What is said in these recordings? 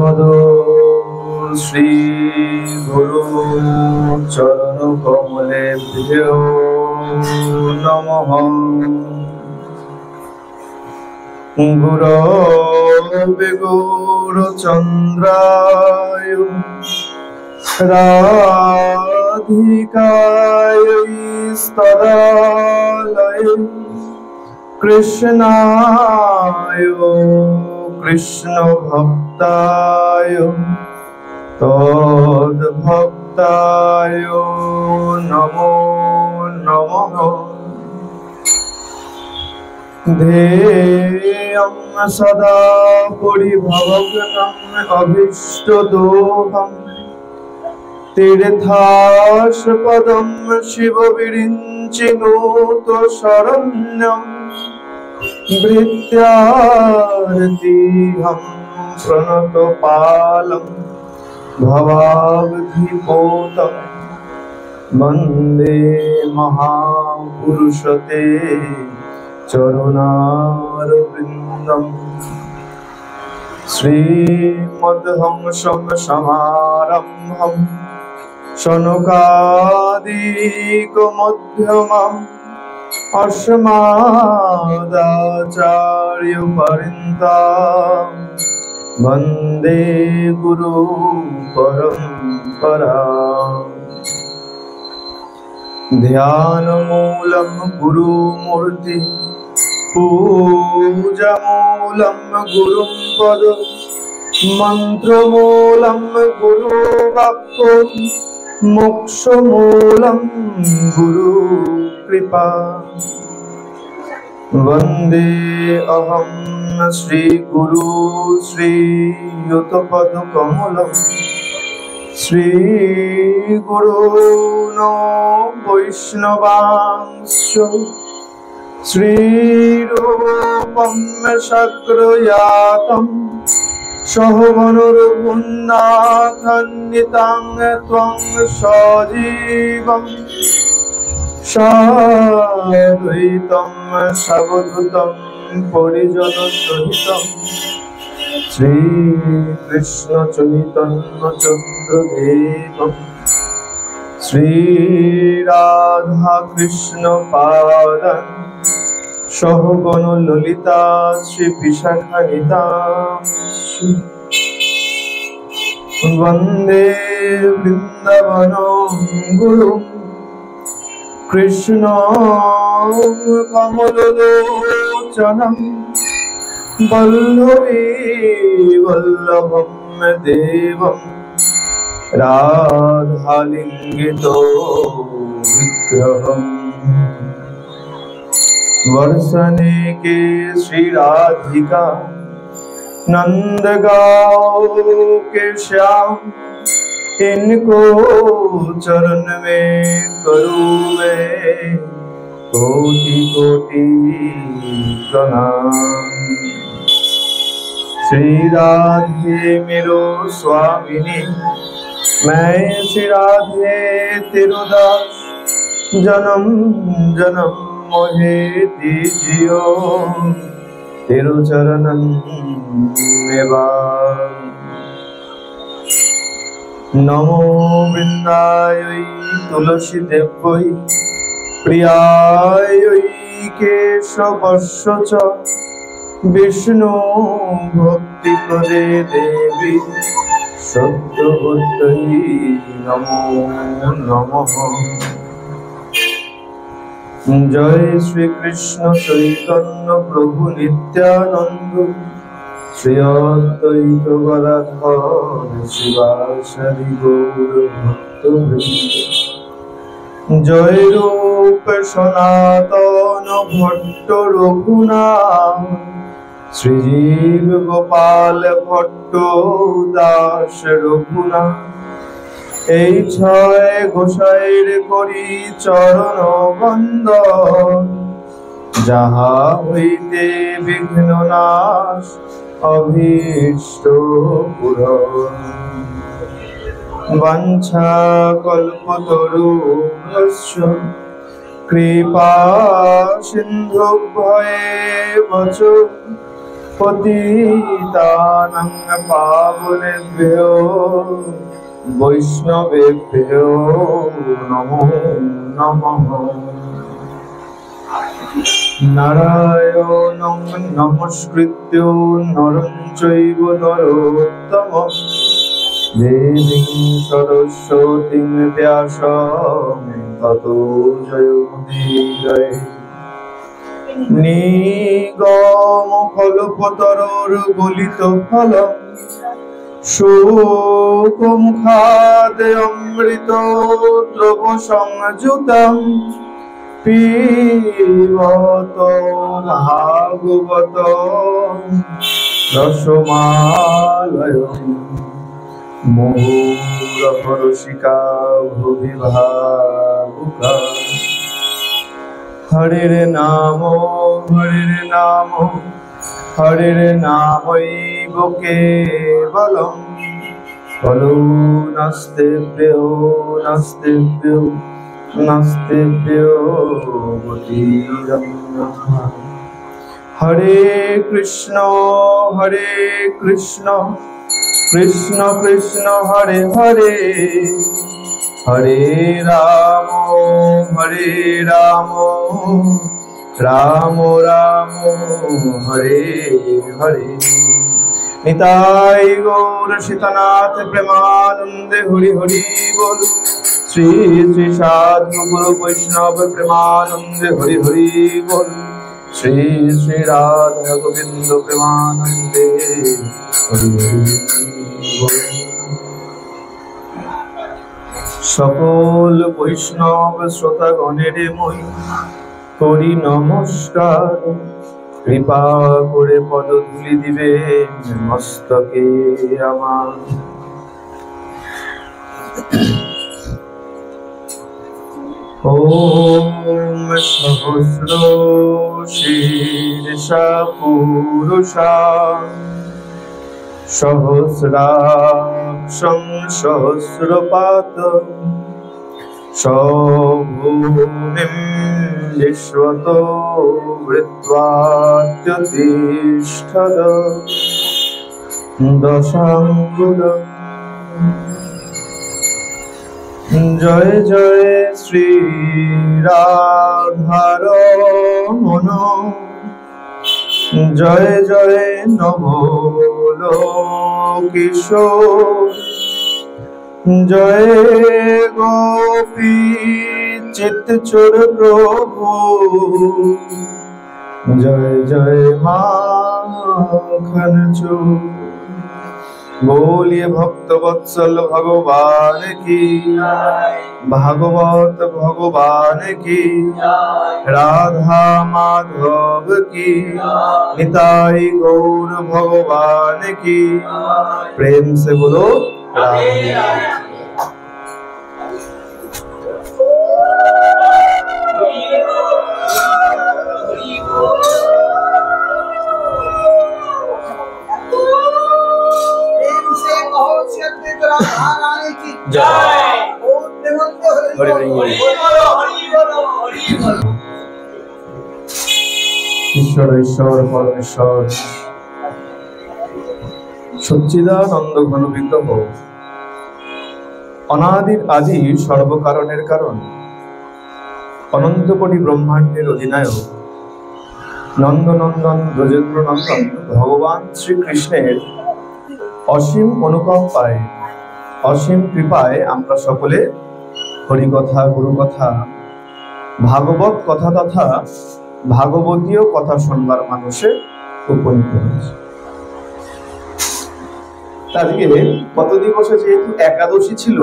পদ শ্রী গুরু চরণ কমলেভ্যো নমঃ। গুরবে গৌরচন্দ্রায় রাধিকায় স্তদালয়ে কৃষ্ণায় কৃষ্ণ ভক্তায় তদ্ভক্তায় নমো নমঃ। ध्येयं सदा परिभवग्नं अभीष्टदोहं तीर्थास्पदं शिवविरिञ्चिनोत शरण्यं भृत्यार्तिहं प्रणतपालं भवाब्धिपोतं वन्दे महापुरुषते चरुणारविन्दं। श्रीमद्हंसं समारम्भं शनकादिकमध्यमम् अस्मदाचार्यपर्यन्तं वन्दे गुरुपरम्पराम्। ध्यानमूलं गुरुमूर्ति पूजामूलं गुरुं पद मन्त्रमूलं गुरुवाक्य मोक्षमूलं गुरुकृपा। वन्दे अहं श्रीगुरु श्रीयुतपदकमलं श्रीगुरून् वैष्णवांश्च श्रीरूपं शक्रयातं सहगणरघुनाथान्वितं त्वं सजीवं साद्वैतं सावधूतं परिजनसहितं श्रीकृष्ण चैतन्य चन्द्रदेवं श्रीराधा कृष्ण पादं सहगण ललिता श्री विशाखान्विता वन्दे वृन्दावनं गुरुं कृष्ण कमललोचनं वल्लभी वल्लभं देवं राधालिङ्गितो विग्रहम्। वर्षने के श्री राधिका नंदगांव के श्याम इनको चरण में करूँ मैं कोटि कोटि प्रणाम। श्री राधे मेरो स्वामिनी मैं श्री राधे तेरो दास जन्म जन्म मोहे दीजियो तेरो चरणन में बार। नमो वृंदाय तुलसी देव्यै प्रियाय केशवस्य च विष्णु भक्ति प्रदे देवी सत्यवत्यै नमो नमः। जय श्री कृष्ण चैतन्य प्रभु नित्यानंद श्री अद्वैत गदाधर शिवासादि गौर भक्तवृंद। जय रूप सनातन भट्ट रघुनाथ श्रीजीव गोपाल भट्ट दास रघुनाथ। এই ছয় গোসাইর করি চরণ বন্দন যাহা হইতে বিঘ্ন নাশ অভীষ্ট পূরণ। বাঞ্ছা কল্পতরুভ্যশ্চ কৃপা সিন্ধুভ্যেব চ পতিতানাং পাবনেভ্যো বৈষ্ণবেভ্যো নমো নমঃ। নারায়ণং নমস্কৃত্য নরং চৈব নরোত্তমং দেবীং সরস্বতীং ব্যাসং ততো জয়মুদীরয়ে। নিগম কল্পতরোর গলিত ফলম শোকমুখাদে অমৃত দ্রব সংযুতম পিবত ভাগবত রসমালয়ং মুহুরহরসিকা ভুবি ভাবুকা। হরের নাম হরের নামৈব কেবলম কলো নাস্তেভ্যো নাস্তেভ্যো নাস্তেভ্যো গতিরন্যথা। হরে কৃষ্ণ কৃষ্ণ কৃষ্ণ হরে হরে হরে রাম রাম রাম হরে হরে। নিতাই গৌর সীতানাথ প্রেমানন্দে হরি হরি বল। শ্রী শ্রী সাধু গুরু বৈষ্ণব প্রেমানন্দে হরি হরি বল। শ্রী শ্রী রাধা গোবিন্দ প্রেমানন্দে হরি হরি বল। সকল বৈষ্ণব শ্রোতাগণের মই করি নমস্কার। কৃপা করে পদধূলি দিবে মস্তকে আমার। ওম সহস্র শীর্ষা পুরুষা সহস্রাক্ষং সহস্রপাত সভূমিং বিশ্বতো বৃত্ত্বাত্যতিষ্ঠৎ দশাঙ্গুলম। জয় জয় শ্রী রাধারমণ জয় জয় নবল কিশোর জয় গোপী চিত্তচোর প্রভু জয় জয় মাখন চোর। बोलिए भक्त वत्सल भगवान की भागवत भगवान की राधा माधव की निताई गौर भगवान की। प्रेम से बोलो ঈশ্বর ঈশ্বর পরমেশ্বর সচ্চিদানন্দ ঘন বিগ্রহ অনাদির আদি সর্বকারণের কারণ অনন্ত কোটি ব্রহ্মাণ্ডের অধিনায়ক নন্দনন্দন ব্রজেন্দ্র নন্দন ভগবান শ্রীকৃষ্ণের অসীম অনুকম্পায় অসীম কৃপায় আমরা সকলে হরিকথা গুরুকথা ভাগবত কথা তথা ভাগবতীয় কথা শুনবার মানুষে উপনীত হয়েছে। আজকে গত দিবসে যেহেতু একাদশী ছিল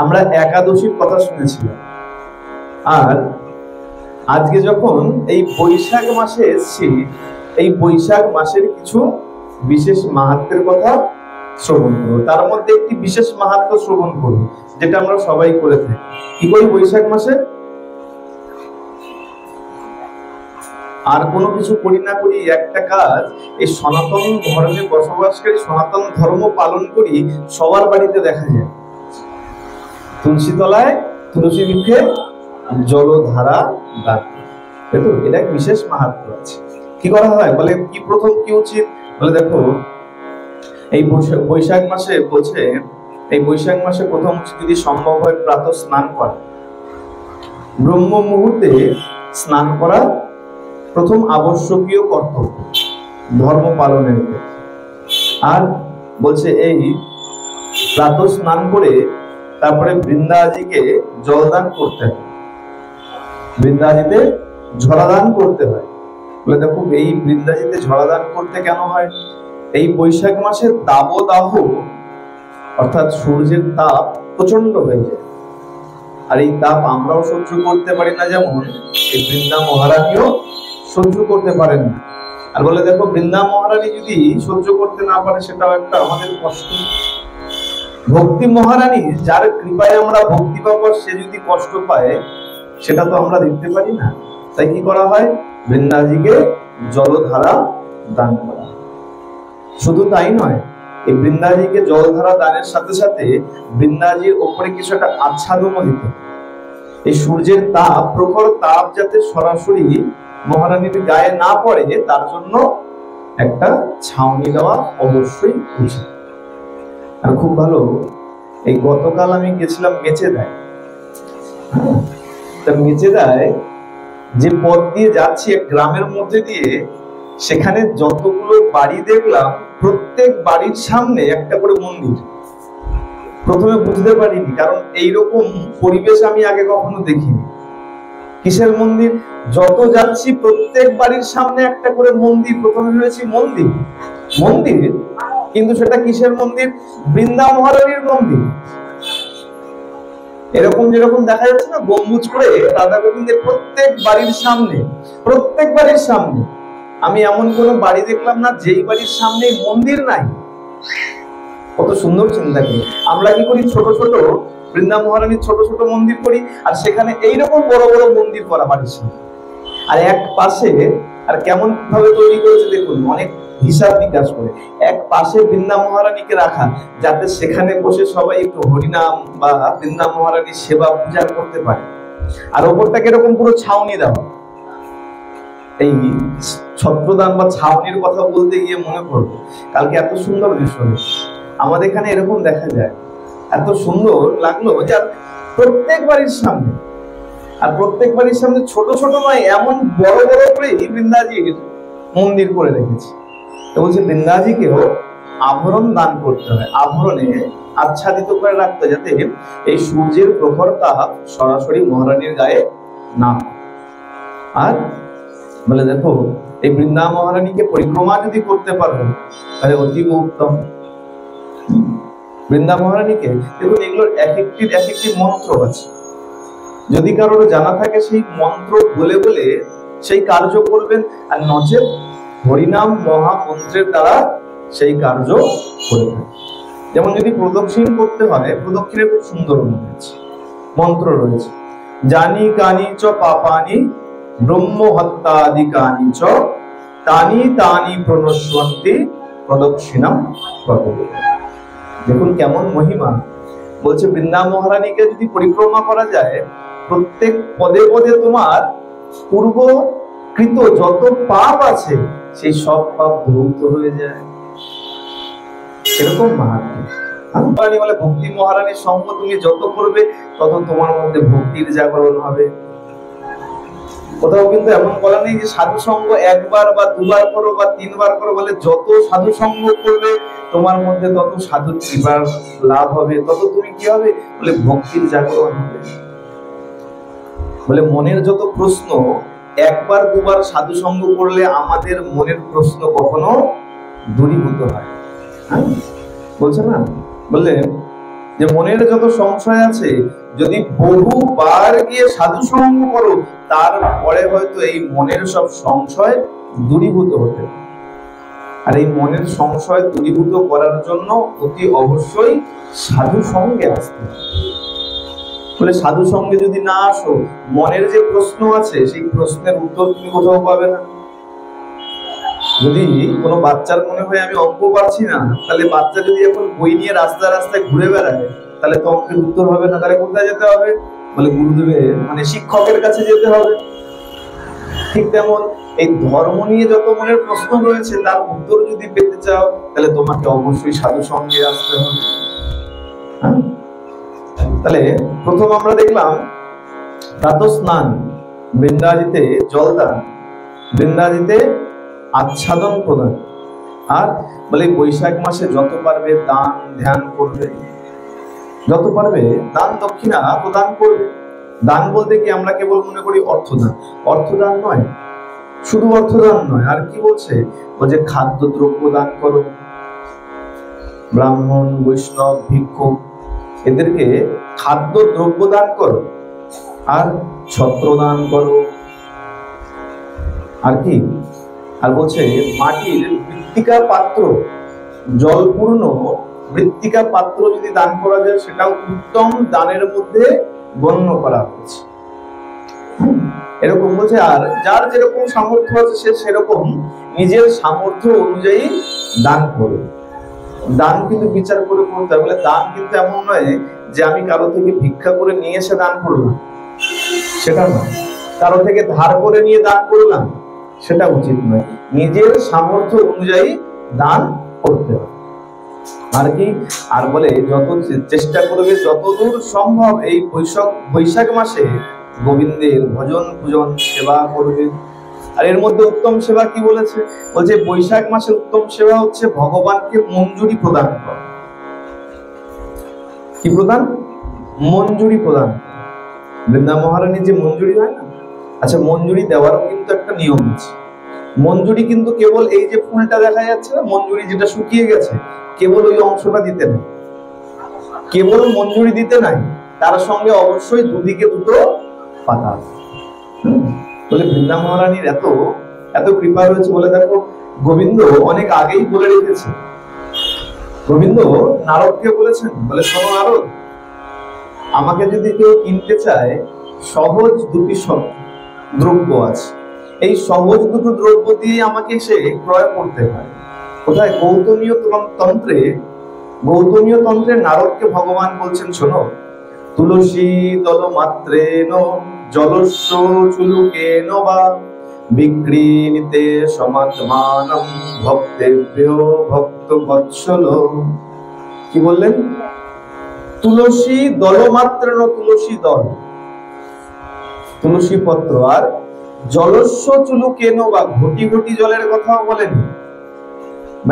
আমরা একাদশীর কথা শুনেছিলাম, আর আজকে যখন এই বৈশাখ মাসে এসেছি এই বৈশাখ মাসের কিছু বিশেষ মাহাত্ম্যের কথা শ্রবণ করবো। তার মধ্যে একটি বিশেষ মাহাত্ম্য শ্রবণ করবো যেটা আমরা সবাই করে থাকি। কি করি বৈশাখ মাসে? আর কোনো কিছু করি না করি একটা কাজ, এই সনাতন ধর্মে বসবাসকারী সনাতন ধর্ম পালন করি সবার বাড়িতে দেখা যায়। তুলসী তলায় তুলসী মুখে জলধারা দান, এটা বিশেষ মাহাত্ম্য আছে। কি করা হয় বলে, কি প্রথম কি উচিত বলে, দেখো এই বৈশাখ মাসে বলছে, এই বৈশাখ মাসে প্রথম যদি সম্ভব হয় প্রাতঃ স্নান করা, ব্রহ্ম মুহূর্তে স্নান করা প্রথম আবশ্যকীয় কর্তব্য ধর্ম পালনের ক্ষেত্রে। আর বলছে এই প্রাতঃ স্নান করে তারপরে বৃন্দাজিকে জলদান করতে হয়, বৃন্দাজিতে ঝরাদান করতে হয়। বলে দেখো এই বৃন্দাজিতে ঝরাদান করতে কেন হয়, এই বৈশাখ মাসের দাবদাহ অর্থাৎ সূর্যের তাপ প্রচন্ড হয়ে যায়, আর এই তাপ আমরাও সহ্য করতে পারি না, যেমন এই বৃন্দা মহারানীও সহ্য করতে পারেন না। আর বলে দেখো বৃন্দা মহারানী যদি সহ্য করতে না পারে সেটাও একটা আমাদের কষ্ট। ভক্তি মহারানী যার কৃপায় আমরা ভক্তি পাবো সে যদি কষ্ট পায় সেটা তো আমরা দেখতে পারি না। তাই কি করা হয়, বৃন্দাজিকে জলধারা দান করা। শুধু তাই নয়, এই বৃন্দাজিকে জলধারা দানের সাথে সাথে বৃন্দাজির ওপরে কিছু একটা আচ্ছাদনও দিতে, এই সূর্যের তাপ, প্রখর তাপ যাতে সরাসরি মহারানীর গায়ে না পড়ে তার জন্য একটা ছাউনি দেওয়া অবশ্যই উচিত। আর খুব ভালো, এই গতকাল আমি গেছিলাম মেচেদায়। তা মেচেদায় যে পথ দিয়ে যাচ্ছি এক গ্রামের মধ্যে দিয়ে, সেখানে যতগুলো বাড়ি দেখলাম প্রত্যেক বাড়ির সামনে একটা করে মন্দির। প্রথমে বুঝতে পারিনি, কারণ এইরকম পরিবেশ আমি আগে কখনো দেখিনি। কিসের মন্দির? যত যাচ্ছি প্রত্যেক বাড়ির সামনে একটা করে মন্দির। প্রথমে ভেবেছি মন্দির মন্দির, কিন্তু সেটা কিসের মন্দির? বৃন্দা মহারানীর মন্দির। এরকম যেরকম দেখা যাচ্ছে না গম্বুজ করে রাধা গোবিন্দের প্রত্যেক বাড়ির সামনে, প্রত্যেক বাড়ির সামনে। আমি এমন কোন বাড়ি দেখলাম না যেই বাড়ির সামনে মন্দির নাই। কত সুন্দর চিন্তা করি। আমরা কি করি, ছোট ছোট বৃন্দা মহারানীর ছোট ছোট মন্দির করি, আর সেখানে এইরকম বড় বড় মন্দির করা বাড়ির সামনে। আর এক পাশে, আর কেমন ভাবে তৈরি করেছে দেখুন, অনেক হিসাব বিকাশ করে এক পাশে বৃন্দা মহারানীকে রাখা, যাতে সেখানে বসে সবাই একটু হরিনাম বা বৃন্দা মহারানীর সেবা পূজা করতে পারে। আর ওপরটাকে এরকম পুরো ছাউনি দেওয়া। এই ছত্রদান বা ছাউনির কথা বলতে গিয়ে মনে পড়লো, কালকে এত সুন্দর দৃশ্য আমাদের এখানে এরকম দেখা যায়, এত সুন্দর লাগলো। যার প্রত্যেক বাড়ির সামনে, আর প্রত্যেক বাড়ির সামনে ছোট ছোট নয়, এমন বড় বড় করে বৃন্দাজির মন্দির করে রেখেছে। তো বলছে বৃন্দাজিকেও আভরণ দান করতে হয়, আভরণে আচ্ছাদিত করে রাখতে, যাতে এই সূর্যের প্রখর তাপ সরাসরি মহারানীর গায়ে না। আর বলে দেখো এই বৃন্দা মহারানীকে পরিক্রমা যদি করতে পারো তাহলে অতীব উত্তম। বৃন্দা মহারানীকে দেখুন, এগুলোর এক একটি মন্ত্র আছে। যদি কারোর জানা থাকে সেই মন্ত্র বলে বলে সেই কার্য করবেন, আর নচেত হরিনাম মহামন্ত্রের দ্বারা সেই কার্য করবেন। যেমন যদি প্রদক্ষিণ করতে হয়, প্রদক্ষিণের খুব সুন্দর মন্ত্র রয়েছে, জানি কানি চ পাপানি ব্রহ্ম হত্যাদি কানি চ তানি তানি প্রণস্বন্তি প্রদক্ষিণাম প্রভু। দেখুন কেমন মহিমা। বলছে বৃন্দা মহারানীকে যদি পরিক্রমা করা যায়, প্রত্যেক পদে পদে তোমার পূর্বকৃত যত পাপ আছে সেই সব পাপ ধৌত হয়ে যায়। এরকম মহারানী বলে ভক্তি মহারানীর সঙ্গ তুমি যত করবে তত তোমার মধ্যে ভক্তির জাগরণ হবে। কোথাও কিন্তু এমন বলা নেই যে সাধু সঙ্গ একবার বা দুবার করো বা তিনবার করো, বলে যত সাধু সঙ্গ করবে তোমার মধ্যে তত সাধুর কৃপার লাভ হবে, তত তুমি কি হবে বলে ভক্তির জাগরণ হবে। বলে মনের যত প্রশ্ন, একবার দুবার সাধু সঙ্গ করলে আমাদের মনের প্রশ্ন কখনো দূরীভূত হয়। বলছে না, বললে যে মনের যত সংশয় আছে যদি বহুবার গিয়ে সাধু সঙ্গ করো, তারপরে হয়তো এই মনের সব সংশয় দূরীভূত হতে। আর এই মনের সংশয় দূরীভূত করার জন্য অতি অবশ্যই সাধু সঙ্গে আসতে হবে। বলে সাধু সঙ্গে যদি না আসো, মনের যে প্রশ্ন আছে সেই প্রশ্নের উত্তর তুমি কোথাও পাবে না। যদি কোনো বাচ্চার মনে হয় আমি অঙ্ক পারছি না, তাহলে বাচ্চা যদি এখন বই নিয়ে রাস্তায় রাস্তায় ঘুরে বেড়ায়, তাহলে তো অঙ্কের উত্তর হবে না। তাহলে কোথায় যেতে হবে বলে গুরুদেবের মানে শিক্ষকের কাছে যেতে হবে। ঠিক তেমন এই ধর্ম নিয়ে যত মনের প্রশ্ন রয়েছে তার উত্তর যদি পেতে চাও তাহলে তোমাকে অবশ্যই সাধু সঙ্গে আসতে হবে। তাহলে প্রথম আমরা দেখলাম প্রাতঃস্নান, বৃন্দাজিতে জলদান, বৃন্দাজিতে আচ্ছাদন প্রদান, আর বলে বৈশাখ মাসে যত পারবে দান ধ্যান করবে, যত পারবে দান দক্ষিণা প্রদান করবে। দান বলতে কি আমরা কেবল মনে করি অর্থদান, অর্থদান নয়, শুধু অর্থদান নয়, আর কি বলছে, যে খাদ্য দ্রব্য দান করো, ব্রাহ্মণ বৈষ্ণব ভিক্ষু এদেরকে খাদ্য দ্রব্য দান করো, আর ছত্র দান করো, আর কি, আর বলছে মাটির মৃত্তিকা পাত্র, জলপূর্ণ মৃত্তিকা পাত্র যদি দান করা যায় সেটাও উত্তম দানের মধ্যে গণ্য করা হয়েছে। এরকম বলছে, আর যার যেরকম সামর্থ্য আছে সে সেরকম নিজের সামর্থ্য অনুযায়ী দান করবে। দান কিন্তু বিচার করে করতে হবে। বলে দান কিন্তু এমন নয় যে আমি কারো থেকে ভিক্ষা করে নিয়ে এসে দান করলাম, সেটা নয়। কারো থেকে ধার করে নিয়ে দান করলাম, সেটা উচিত নয়। নিজের সামর্থ্য অনুযায়ী দান করতে হবে। আর কি, আর বলে যত চেষ্টা করবে যতদূর সম্ভব এই বৈশাখ মাসে গোবিন্দের ভজন পূজন সেবা করবে। আর এর মধ্যে উত্তম সেবা কি বলেছে, বলছে বৈশাখ মাসে উত্তম সেবা হচ্ছে ভগবানকে মঞ্জুরি প্রদান করা। কি প্রদান? মঞ্জুরি প্রদান। বৃন্দা মহারানীর যে মঞ্জুরি হয় না, আচ্ছা মঞ্জুরি দেওয়ারও কিন্তু একটা নিয়ম আছে। মঞ্জুরি কিন্তু কেবল এই যে ফুলটা দেখা যাচ্ছে না, মঞ্জুরি যেটা শুকিয়ে গেছে, কেবল ওই অংশটা দিতে নাই, কেবল মঞ্জুরি দিতে নাই, তার সঙ্গে অবশ্যই দুদিকে দুটো পাতা। বলে বৃন্দা মহারানীর এত এত কৃপা রয়েছে। বলে দেখো গোবিন্দ অনেক আগেই বলে রেখেছে, গোবিন্দ নারদকে বলেছেন, বলে শোনো নারদ, আমাকে যদি কেউ কিনতে চায় সহজ দুটি দ্রব্য আছে, এই সহজ দুটো দ্রব্য দিয়ে আমাকে সে ক্রয় করতে হয়। কোথায়? গৌতমীয় তন্ত্রে, গৌতমীয় তন্ত্রে নারদকে ভগবান বলছেন, শোনো, তুলসী দল মাত্রেন জলস্য চুলুকেন বা বিক্রীণিতে সমাত্মানম ভক্তেভ্যো ভক্ত বৎসল। কি বললেন? তুলসী দল মাত্রেন, তুলসী দল, তুলসী পত্র, আর জলস্য চুলুকেন বা ঘটি ঘটি জলের কথাও বলেন।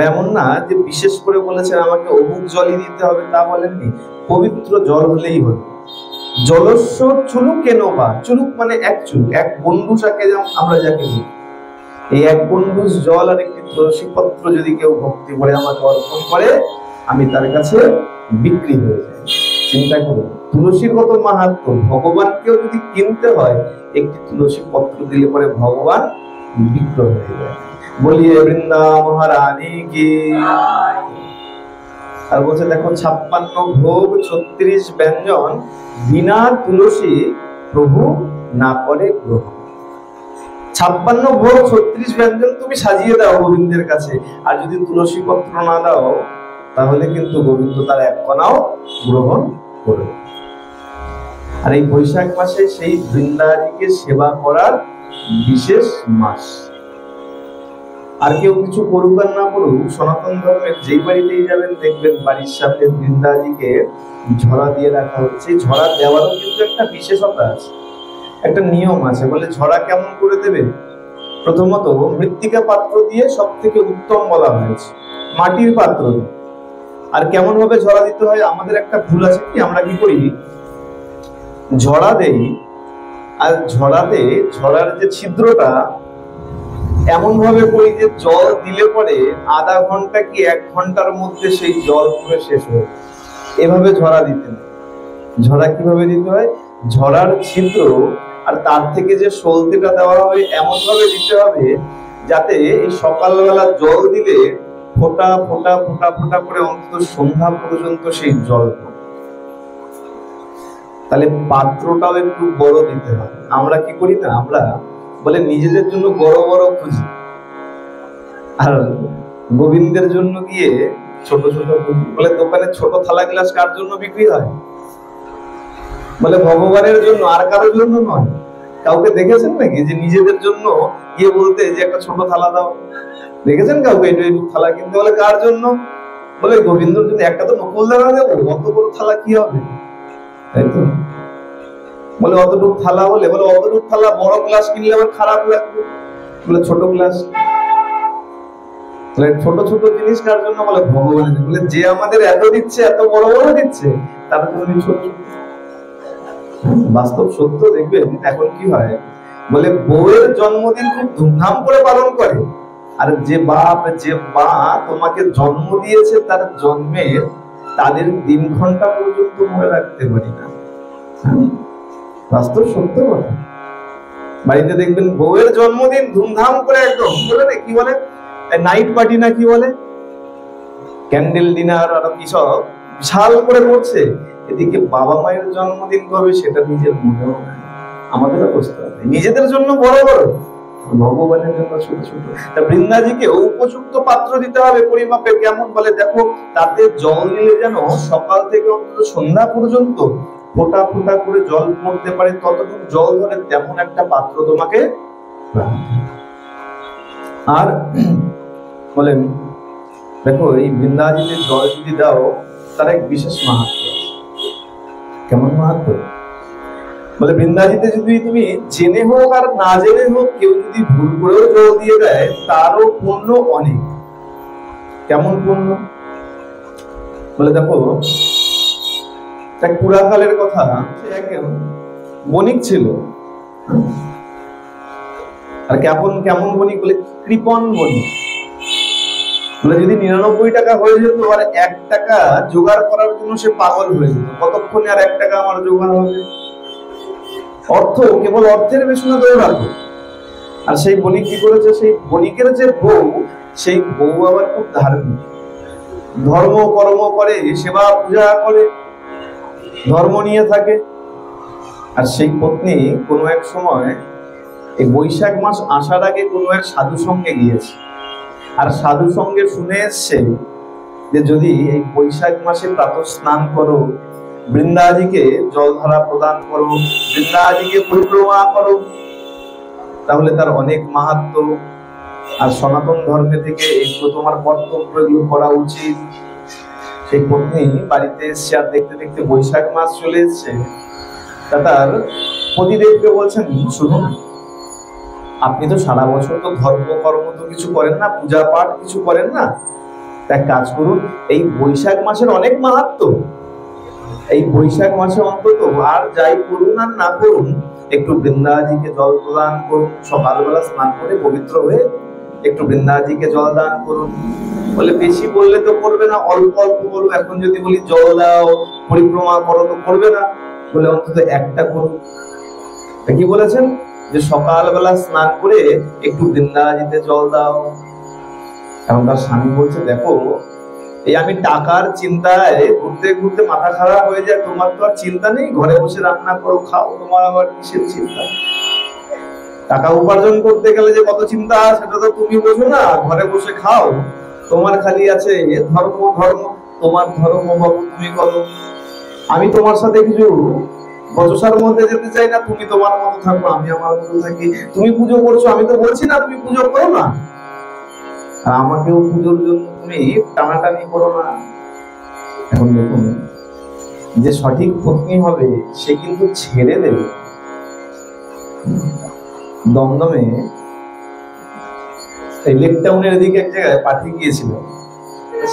এমন না যে বিশেষ করে বলেছেন আমাকে অমুক জলই দিতে হবে, তা বলেননি, পবিত্র জল হলেই হলো। জলস্য চুলুকেন বা, চুলুক মানে এক চুলুক, এক গন্ডুসাকে আমরা যাকে বলি, এই এক গন্ডুস জল আর একটি তুলসী পত্র যদি কেউ ভক্তি করে আমাকে অর্পণ করে, আমি তার কাছে বিক্রি হয়ে যাই। চিন্তা করুন তুলসীর কত মাহাত্ম্য। ভগবানকেও যদি কিনতে হয়, একটি তুলসী পত্র দিলে পরে ভগবান বিক্রয় হয়ে যায়। বলিয়ে বৃন্দা মহারানী কি। আর বলছে দেখো 56 ভোগ 36 ব্যঞ্জন বিনা তুলসী প্রভু না করে গ্রহণ। 56 ভোগ 36 ব্যঞ্জন তুমি সাজিয়ে দাও গোবিন্দের কাছে, আর যদি তুলসী পত্র না দাও তাহলে কিন্তু গোবিন্দ তার এক কণাও গ্রহণ করবে। আর এই বৈশাখ মাসে সেই বৃন্দাজিকে সেবা করার বিশেষ মাস। আর কেউ কিছু করুক আর না করুক, সনাতন ধর্মের যেই বাড়িতেই যাবেন দেখবেন বাড়ির সামনে বৃন্দাজিকে ঝরা দিয়ে রাখা হচ্ছে। ঝরা দেওয়ারও কিন্তু একটা বিশেষতা আছে, একটা নিয়ম আছে। বলে ঝরা কেমন করে দেবে? প্রথমত মৃত্তিকা পাত্র দিয়ে, সব থেকে উত্তম বলা হয়েছে মাটির পাত্র। আর কেমন ভাবে ঝরা দিতে হয়? আমাদের একটা ভুল আছে, কি আমরা কি করি, ঝরা দেই, আর ঝরাতে ঝরার যে ছিদ্রটা এমন ভাবে করি যে জল দিলে পরে আধা ঘন্টা কি 1 ঘন্টার মধ্যে সেই জল পুরো শেষ হয়ে। এভাবে ঝরা দিতে হয়। ঝরা কিভাবে দিতে হয়? ঝরার ছিদ্র আর তার থেকে যে সলতেটা দেওয়া হবে এমন ভাবে দিতে হবে যাতে এই সকালবেলা জল দিলে ফোঁটা ফোঁটা ফোঁটা ফোঁটা করে অন্তত সন্ধ্যা পর্যন্ত সেই জল। তাহলে পাত্রটাও একটু বড় দিতে হবে। আমরা কি করি না, আমরা বলে নিজেদের জন্য বড় বড় খুঁজি, আর গোবিন্দের জন্য গিয়ে ছোট ছোট খুঁজি। বলে দোকানে ছোট থালা গ্লাস কার জন্য বিক্রি হয়? বলে ভগবানের জন্য, আর কারোর জন্য নয়। কাউকে দেখেছেন নাকি যে নিজেদের জন্য গিয়ে বলতে যে একটা ছোট থালা দাও? দেখেছেন কাউকে একটু থালা কিনতে? বলে কার জন্য? বলে গোবিন্দর জন্য। একটা তো নকুল দানা দেবো, অত বড় থালা কি হবে, তাই তো? বলে অতটুকু থালা হলে, বলে অতটুকু থালা বড় গ্লাস কিনলে আবার খারাপ লাগবে, বলে ছোট গ্লাস। ছোট ছোট জিনিস কার জন্য? বলে ভগবানের। বলে যে আমাদের এত দিচ্ছে, এত বড় বড় দিচ্ছে, তার জন্য ছোট ছোট। বাস্তব সত্য দেখবেন এখন কি হয়, বলে বউয়ের জন্মদিন খুব ধুমধাম করে পালন করে, আর যে বাপ যে মা তোমাকে জন্ম দিয়েছে তার জন্মের তাদের দিন ঘন্টা পর্যন্ত মনে রাখতে পারি না। বাস্তব সত্য কথা। বাড়িতে দেখবেন বউয়ের জন্মদিন ধুমধাম করে একদম বলে না, কি বলে নাইট পার্টি না কি বলে, ক্যান্ডেল ডিনার আর কি সব বিশাল করে করছে। এদিকে বাবা মায়ের জন্মদিন কবে সেটা নিজের মনেও নাই। আমাদের অবস্থা নিজেদের জন্য বড় বড়, ভগবানের জন্য ছোট ছোট। বৃন্দাজিকে উপযুক্ত পাত্র দিতে হবে পরিমাপে। কেমন? বলে দেখো তাতে জল দিলে যেন সকাল থেকে অন্তত সন্ধ্যা পর্যন্ত ফোঁটা ফোঁটা করে জল পড়তে পারে, ততটুকু জল ধরে তেমন একটা পাত্র তোমাকে। আর বলেন দেখো এই বৃন্দাজিতে জল যদি দাও তার এক বিশেষ মাহাত্ম্য। কেমন মাহাত্ম্য? বলে বৃন্দাজিতে যদি তুমি জেনে হোক আর না জেনে হোক কেউ যদি ভুল করেও জল দিয়ে দেয় তারও পুণ্য অনেক। কেমন পুণ্য? বলে দেখো এক পুরাকালের কথা, এক বণিক ছিল, আর কেমন কেমন বণিক? বলে কৃপণ বণিক। বলে যদি 99 টাকা হয়ে যেত আর 1 টাকা জোগাড় করার জন্য সে পাগল হয়ে যেত, কতক্ষণে আর 1 টাকা আমার জোগাড় হবে। অর্থ, কেবল অর্থের পেছনে দৌড়াতো। আর সেই বণিক কি করেছে, সেই বণিকের যে বউ, সেই বউ আবার খুব ধার্মিক, ধর্ম কর্ম করে, সেবা পূজা করে, ধর্ম নিয়ে থাকে। আর সেই পত্নী কোনো এক সময় এই বৈশাখ মাস আসার আগে কোনো এক সাধু সঙ্গে গিয়েছে, আর সাধু সঙ্গে শুনে এসছে যে যদি এই বৈশাখ মাসে প্রাতঃ স্নান করো, বৃন্দাজিকে জলধারা প্রদান করো, বৃন্দাজিকে পরিক্রমা করো, তাহলে তার অনেক মাহাত্ম্য। আর সনাতন ধর্মে থেকে এইগুলো তোমার কর্তব্য, এগুলো করা উচিত। সেই পত্নী বাড়িতে এসছে, আর দেখতে দেখতে বৈশাখ মাস চলে এসছে। তা তার পতিদেবকে বলছেন, শুনুন আপনি তো সারা বছর তো ধর্ম কর্ম তো কিছু করেন না, পূজা পাঠ কিছু করেন না, এক কাজ করুন, এই বৈশাখ মাসের অনেক মাহাত্ম্য, এই বৈশাখ মাসে অন্তত আর যাই করুন আর না করুন একটু বৃন্দাজিকে জল প্রদান করুন, সকালবেলা স্নান করে পবিত্র হয়ে একটু বৃন্দাজিকে জল দান করুন। বলে বেশি বললে তো করবে না, অল্প অল্প বলবো। এখন যদি বলি জল দাও, পরিক্রমা করো, তো করবে না। বলে অন্তত একটা করুন। কি বলেছেন? যে সকালবেলা স্নান করে একটু বৃন্দাজিতে জল দাও। এখন তার স্বামী বলছে, দেখো এই আমি টাকার চিন্তায় ঘুরতে ঘুরতে মাথা খারাপ হয়ে যায়, তোমার তো আর চিন্তা নেই, ঘরে বসে রান্না করো খাও, তোমার আবার কিসের চিন্তা? টাকা উপার্জন করতে গেলে যে কত চিন্তা সেটা তো তুমি বোঝো না, ঘরে বসে খাও, তোমার খালি আছে ধর্ম ধর্ম, তোমার ধর্ম বাবু তুমি করো, আমি তোমার সাথে কিছু বচসার মধ্যে যেতে চাই না, তুমি তোমার মতো থাকো, আমি আমার মতো থাকি। তুমি পুজো করছো, আমি তো বলছি না তুমি পুজো করো না, আর আমাকেও পুজোর জন্য তুমি টানাটানি করো না। এখন দেখুন, যে সঠিক পত্নী হবে সে কিন্তু ছেড়ে দেবে। দমদমে এই লেক টাউনের দিকে এক জায়গায় পাঠিয়ে গিয়েছিল,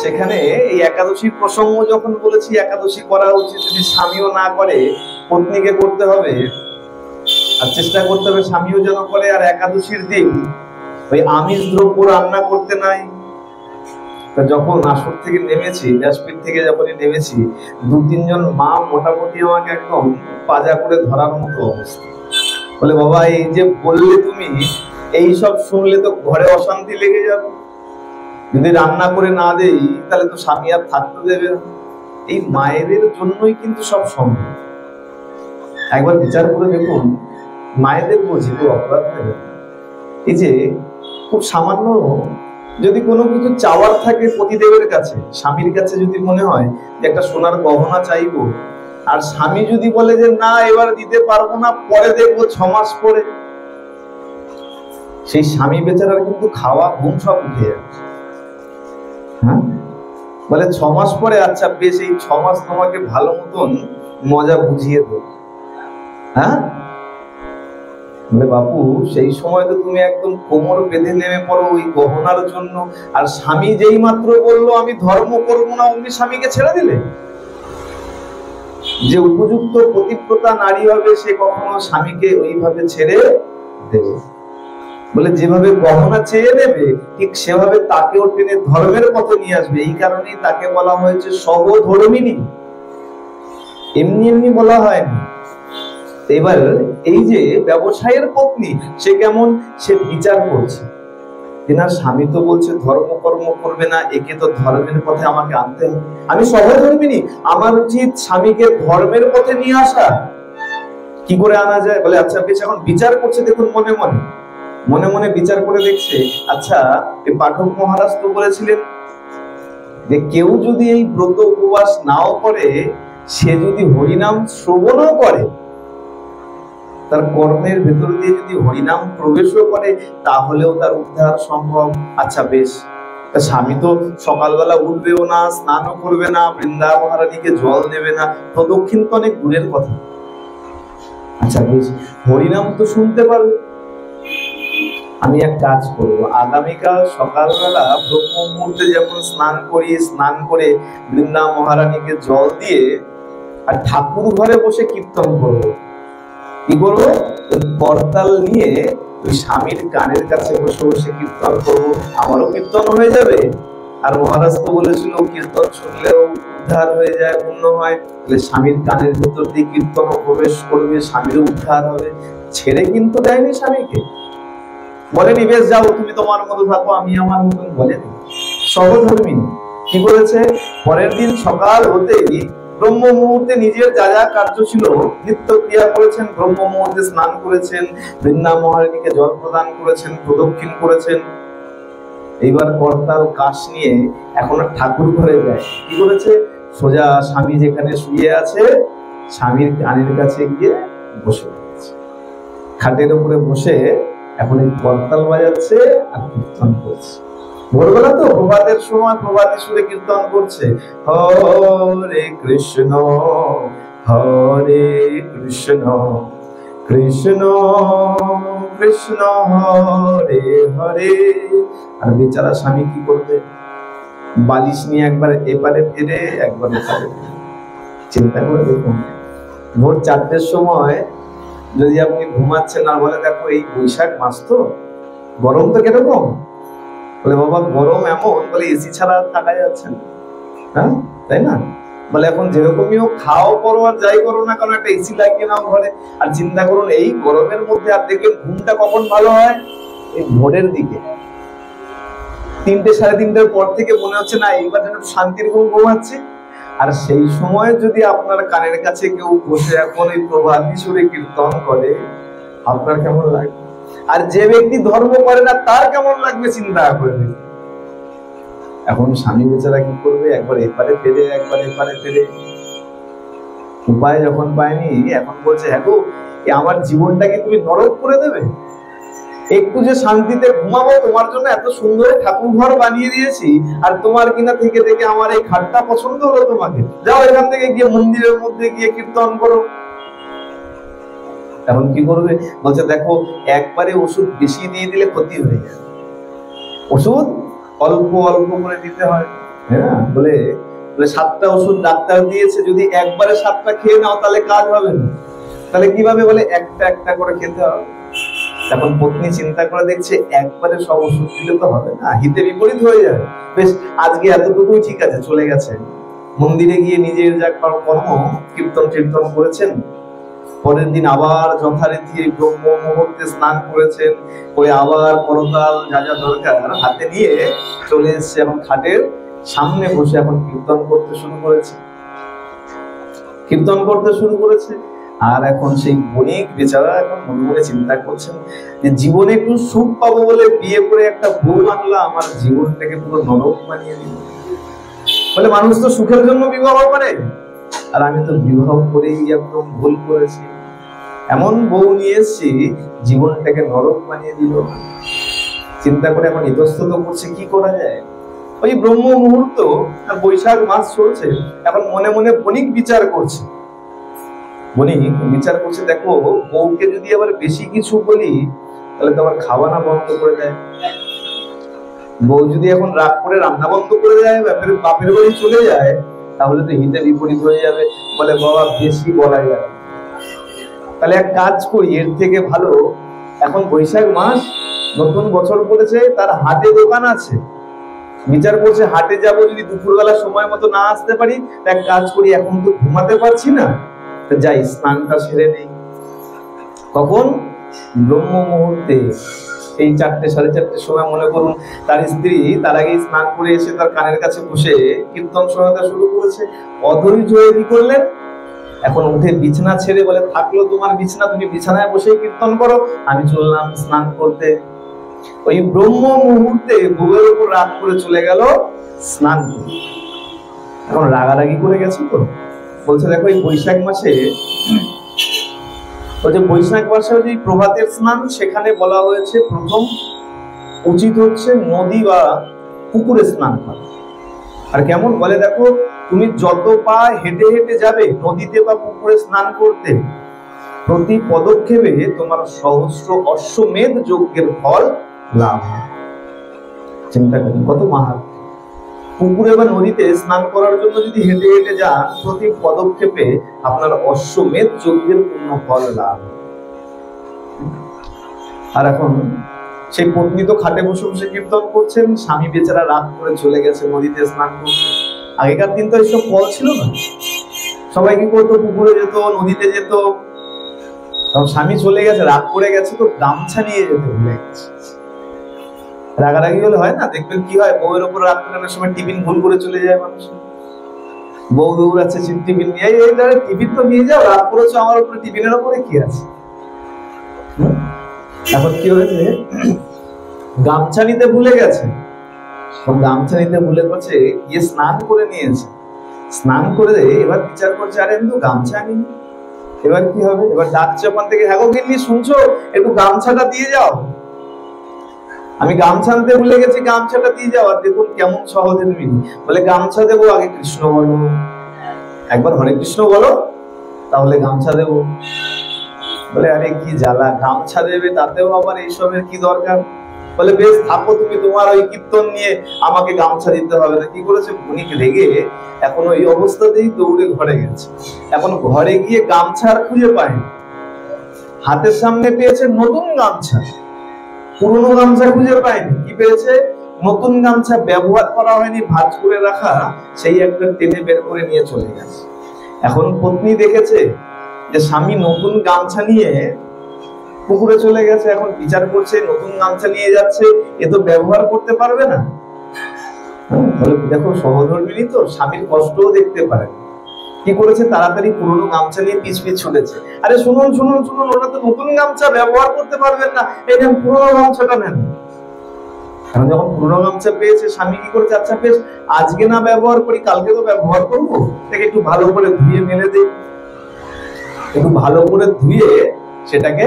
সেখানে এই একাদশীর প্রসঙ্গ যখন বলেছি একাদশী করা উচিত, যদি স্বামীও না করে পত্নীকে করতে হবে, আর চেষ্টা করতে হবে স্বামীও যেন করে। আর একাদশীর দিন ওই আমিষ দ্রব্য রান্না করতে নাই। যখন আসর থেকে নেমেছি, ব্যাসপীঠ থেকে যখনই নেমেছি, 2-3 জন মা মোটামুটি আমাকে একদম পাজা করে ধরার মতো অবস্থা। বলে বাবা এই যে বললে তুমি, এই সব শুনলে তো ঘরে অশান্তি লেগে যাবে, যদি রান্না করে না দেই তাহলে তো স্বামী আর থাকতে দেবে না। এই মায়েদের জন্যই কিন্তু সব সম্ভব। একবার বিচার করে দেখুন, মায়েদের বোঝে তো অপরাধ নেবে। এই যে খুব সামান্য যদি কোনো কিছু চাওয়ার থাকে পতিদেবের কাছে, স্বামীর কাছে যদি মনে হয় যে একটা সোনার গহনা চাইবো, আর স্বামী যদি বলে যে না এবার দিতে পারবো না, পরে দেখবো 6 মাস পরে, সেই স্বামী বেচারার কিন্তু খাওয়া ঘুম সব উঠে যাচ্ছে। হ্যাঁ, বলে 6 মাস পরে, আচ্ছা বেশ, এই 6 মাস তোমাকে ভালো মতন মজা বুঝিয়ে দেবো। হ্যাঁ, বলে বাবু সেই সময় তো তুমি একদম কোমর বেঁধে নেমে পড়ো ওই গহনার জন্য, আর স্বামী যেই মাত্র বললো আমি ধর্ম করবো না, অমনি স্বামীকে ছেড়ে দিলে। যে উপযুক্ত পতিব্রতা নারী হবে সে কখনো স্বামীকে ওইভাবে ছেড়ে দেবে। বলে যেভাবে গহনা চেয়ে নেবে ঠিক সেভাবে তাকেও টেনে ধর্মের পথে নিয়ে আসবে। এই কারণেই তাকে বলা হয়েছে সহধর্মিণী, এমনি এমনি বলা হয়নি। এবার এই যে ব্যবসায়ের পত্নী, সে কেমন, সে বিচার করছে, তেনার স্বামী তো বলছে ধর্ম কর্ম করবে না, একে তো ধর্মের পথে আমাকে আনতে হবে, আমি সহধর্মিণী, আমার উচিত স্বামীকে ধর্মের পথে নিয়ে আসা। কি করে আনা যায়? বলে আচ্ছা বেশ, এখন বিচার করছে। দেখুন মনে মনে মনে মনে বিচার করে দেখছে, আচ্ছা এই পাঠক মহারাজ তো বলেছিলেন যে কেউ যদি এই ব্রত উপবাস নাও করে, সে যদি হরিনাম শ্রবণও করে, তার কর্মের ভেতর দিয়ে যদি হরিনাম প্রবেশও করে, তাহলেও তার উদ্ধার সম্ভব। আচ্ছা বেশ, স্বামী তো সকালবেলা উঠবেও না, স্নানও করবে না, বৃন্দা মহারানীকে জল দেবে না, প্রদক্ষিণ তো অনেক দূরের কথা। আচ্ছা বেশ, হরিনাম তো শুনতে পারবে। আমি এক কাজ করব, আগামীকাল সকালবেলা ব্রহ্ম মুহূর্তে যখন স্নান করি, স্নান করে বৃন্দা মহারানীকে জল দিয়ে আর ঠাকুর ঘরে বসে কীর্তন করবো। কি করবো? করতাল নিয়ে ওই স্বামীর কানের কাছে বসে বসে কীর্তন করবো, আমারও কীর্তন হয়ে যাবে। আর মহারাজ তো বলেছিল কীর্তন শুনলেও উদ্ধার হয়ে যায়, পুণ্য হয়। স্বামীর কানের ভেতর দিয়ে কীর্তন প্রবেশ করবে, স্বামীরও উদ্ধার হবে। ছেড়ে কিন্তু দেয়নি স্বামীকে, বলেনি বেশ যাও তুমি তোমার মতো থাকো, আমি আমার মতন, বলেনি। সহধর্মিণী কি করেছে? পরের দিন সকাল হতেই ব্রহ্ম মুহূর্তে নিজের যা যা কার্য ছিল নিত্য ক্রিয়া করেছেন, ব্রহ্ম মুহূর্তে স্নান করেছেন, বৃন্দা মহারানীকে জল প্রদান করেছেন, প্রদক্ষিণ করেছেন। এইবার করতাল কাশ নিয়ে এখন ঠাকুর ঘরে যায়। কি করেছে? সোজা স্বামী যেখানে শুয়ে আছে স্বামীর কানের কাছে গিয়ে বসে পড়েছে, খাটের উপরে বসে এখন এই করতাল বাজাচ্ছে আর কীর্তন করছে। ভোরবেলা তো প্রভাতের সময় প্রভাতী সুরে কীর্তন করছে, হরে কৃষ্ণ হরে কৃষ্ণ কৃষ্ণ কৃষ্ণ হরে হরে। আর বেচারা স্বামী কি করবে? বালিশ নিয়ে একবার এপারে ফিরে, একবার এপারে ফিরে। চিন্তা করে দেখুন, ভোর 4টের সময় যদি আপনি ঘুমাচ্ছেন আর বলে দেখো এই বৈশাখ মাস তো, গরম তো কিরকম? বলে বাবা গরম এমন, বলে এসি ছাড়া থাকা যাচ্ছে না। হ্যাঁ তাই না? বলে এখন যেরকমই হোক খাও করো আর যাই করো না, কারণ একটা এসি লাগিয়ে নাও ঘরে। আর চিন্তা করুন এই গরমের মধ্যে, আর দেখবেন ঘুমটা কখন ভালো হয়? এই ভোরের দিকে 3টে সাড়ে 3টের পর থেকে মনে হচ্ছে না এইবার যেন শান্তির ঘুম ঘুমাচ্ছি। আর সেই সময় যদি আপনার কানের কাছে কেউ বসে এখন এই প্রভাতী সুরে কীর্তন করে, আপনার কেমন লাগবে? আর যে ব্যক্তি ধর্ম করে না তার কেমন লাগবে চিন্তা করে দেখুন। এখন স্বামী বেচারা কি করবে? একবার এপারে ফেরে, একবার এপারে ফেরে, উপায় যখন পায়নি এখন বলছে হ্যাঁ গো, আমার জীবনটাকে তুমি নরক করে দেবে? একটু যে শান্তিতে ঘুমাবো তোমার জন্য এত সুন্দর ঠাকুর ঘর বানিয়ে দিয়েছি, আর তোমার কিনা থেকে থেকে আমার এই খাটটা পছন্দ হলো তোমাকে, যাও এখান থেকে গিয়ে মন্দিরের মধ্যে গিয়ে কীর্তন করো। এখন কি করবে? বলছে দেখো একবারে ওষুধ বেশি দিয়ে দিলে ক্ষতি হয়ে যায়, ওষুধ অল্প অল্প করে দিতে হয়। হ্যাঁ, বলে 7টা ওষুধ ডাক্তার দিয়েছে, যদি একবারে 7টা খেয়ে নাও তাহলে কাজ হবে না, তাহলে কিভাবে? বলে একটা একটা করে খেতে হবে। এখন পত্নী চিন্তা করে দেখছে একবারে সব ওষুধ দিলে তো হবে না, হিতে বিপরীত হয়ে যাবে। বেশ আজকে এতটুকুই ঠিক আছে, চলে গেছে মন্দিরে গিয়ে নিজের যা কর্ম কীর্তন কীর্তন করেছেন। পরের দিন আবার যথারীতি ব্রহ্ম মুহূর্তে স্নান করেছেন, ওই আবার করতাল যা যা দরকার হাতে নিয়ে চলে এসছে, এখন খাটের সামনে বসে এখন কীর্তন করতে শুরু করেছে, কীর্তন করতে শুরু করেছে। আর এখন সেই বণিক বেচারা এখন মনে মনে চিন্তা করছেন যে জীবনে একটু সুখ পাবো বলে বিয়ে করে একটা বউ আনলা, আমার জীবনটাকে পুরো নরক বানিয়ে দিল। বলে মানুষ তো সুখের জন্য বিবাহ করে, আর আমি তো বিবাহ করেই একদম ভুল করেছি, এমন বউ নিয়ে এসেছি জীবনটাকে নরক বানিয়ে দিল। চিন্তা করে এখন ইতস্তত করছে কি করা যায়। ওই ব্রহ্ম মুহূর্ত আর বৈশাখ মাস চলছে, এখন মনে মনে বণিক বিচার করছে। বণিক বিচার করছে, দেখো বউকে যদি আবার বেশি কিছু বলি তাহলে তো আবার খাওয়ানা বন্ধ করে দেয়। বউ যদি এখন রাগ করে রান্না বন্ধ করে দেয়, বাপের বাড়ি চলে যায়, তাহলে তো হিতে বিপরীত হয়ে যাবে। বলে বাবা বেশি বলা যাবে, তাহলে এক কাজ করি, এর থেকে ভালো এখন বৈশাখ মাস, নতুন বছর পড়েছে, তার হাটে দোকান আছে, বিচার করছে হাটে যাব, যদি দুপুরবেলা সময় মতো না আসতে পারি, এক কাজ করি, এখন তো ঘুমাতে পারছি না, যাই স্নানটা সেরে নেই। কখন? ব্রহ্ম মুহূর্তে, এই 4টে 4:30 সময় মনে করুন তার স্ত্রী তার আগে স্নান করে এসে তার কানের কাছে বসে কীর্তন শোনাতে শুরু করেছে। অধৈর্য হয়ে কি করলেন, এখন উঠে বিছানা ছেড়ে বলে, থাকলো তোমার বিছানা, তুমি বিছানায় বসে কীর্তন করো, আমি চললাম স্নান করতে। ওই ব্রহ্ম মুহূর্তে বউয়ের উপর রাগ করে চলে গেল স্নান করতে। এখন রাগারাগি করে গেছে তো, বলছে দেখো এই বৈশাখ মাসে, ওই যে বৈশাখ মাসে যে প্রভাতের স্নান, সেখানে বলা হয়েছে প্রথম উচিত হচ্ছে নদী বা পুকুরে স্নান করা। আর কেমন বলে দেখো, তুমি যত পা হেঁটে হেঁটে যাবে নদীতে বা পুকুরে স্নান করতে, প্রতি পদক্ষেপে তোমার সহস্র অশ্বমেধ যজ্ঞের ফল লাভ হয়। চিন্তা করুন কত মাহাত্ম্য। পুকুরে বা নদীতে স্নান করার জন্য যদি হেঁটে হেঁটে যান, প্রতি পদক্ষেপে আপনার অশ্বমেধ যজ্ঞের পূর্ণ ফল লাভ। আর এখন সেই পত্নী তো খাটে বসে বসে কীর্তন করছেন, স্বামী বেচারা রাগ করে চলে গেছে নদীতে স্নান করতে। আগেকার দিন তো এইসব কল ছিল না, সবাই কি করতো, পুকুরে যেত, নদীতে যেত। স্বামী চলে গেছে, রাগ করে গেছে, তো গামছা নিয়ে যেতে ভুলে গেছে। রাগারাগি হলে হয় না, দেখবেন কি হয়, বউয়ের উপর রাগ করে অনেক সময় টিফিন ভুল করে চলে যায় মানুষ। বউ দৌড়াচ্ছে টিফিন নিয়ে, এই টিফিন তো নিয়ে যাও, রাগ করেছো আমার উপরে, টিফিনের উপরে কি আছে। এখন কি হয়েছে, গামছা নিতে ভুলে গেছে। গামছা নিতে ভুলে গেছে, গিয়ে স্নান করে নিয়েছে। স্নান করে এবার বিচার করছে, আরে কিন্তু গামছা আনিনি, এবার কি হবে। এবার ডাকছে ওখান থেকে, হ্যাঁ গো গিন্নি শুনছো, একটু গামছাটা দিয়ে যাও, আমি গামছা আনতে ভুলে গেছি, গামছাটা দিয়ে যাও। আর দেখুন কেমন সহজে মিনি, বলে গামছা দেবো, আগে কৃষ্ণ বলো, একবার হরে কৃষ্ণ বলো, তাহলে গামছা দেবো। বলে আরে কি জ্বালা, গামছা দেবে তাতেও আবার এইসবের কি দরকার। বলে বেশ থাকো তুমি তোমার ওই কীর্তন নিয়ে, আমাকে গামছা দিতে হবে না। কি করেছে, বণিক রেগে এখন ওই অবস্থাতেই দৌড়ে ঘরে গেছে। এখন ঘরে গিয়ে গামছা আর খুঁজে পায়নি, হাতের সামনে পেয়েছে নতুন গামছা, পুরনো গামছা খুঁজে পায়নি। কি পেয়েছে, নতুন গামছা, ব্যবহার করা হয়নি, ভাঁজ করে রাখা, সেই একটা টেনে বের করে নিয়ে চলে গেছে। এখন পত্নী দেখেছে যে স্বামী নতুন গামছা নিয়ে পুকুরে চলে গেছে, এখন বিচার করছে নতুন গামছা নিয়ে যাচ্ছে, এ তো ব্যবহার করতে পারবে না। দেখো সহধর্মিনী তো, স্বামীর কষ্টও দেখতে পারে। কি করেছে, তাড়াতাড়ি পুরনো গামছা নিয়ে পিছ ছুটেছে। আরে শুনুন শুনুন শুনুন, ওটা তো নতুন গামছা, ব্যবহার করতে পারবেন না, এই নেন পুরনো গামছাটা নেন। এখন যখন পুরনো গামছা পেয়েছে, স্বামী কি করেছে, আচ্ছা বেশ আজকে না ব্যবহার করি, কালকে তো ব্যবহার করবো, এটাকে একটু ভালো করে ধুয়ে মেলে দিই। একটু ভালো করে ধুয়ে সেটাকে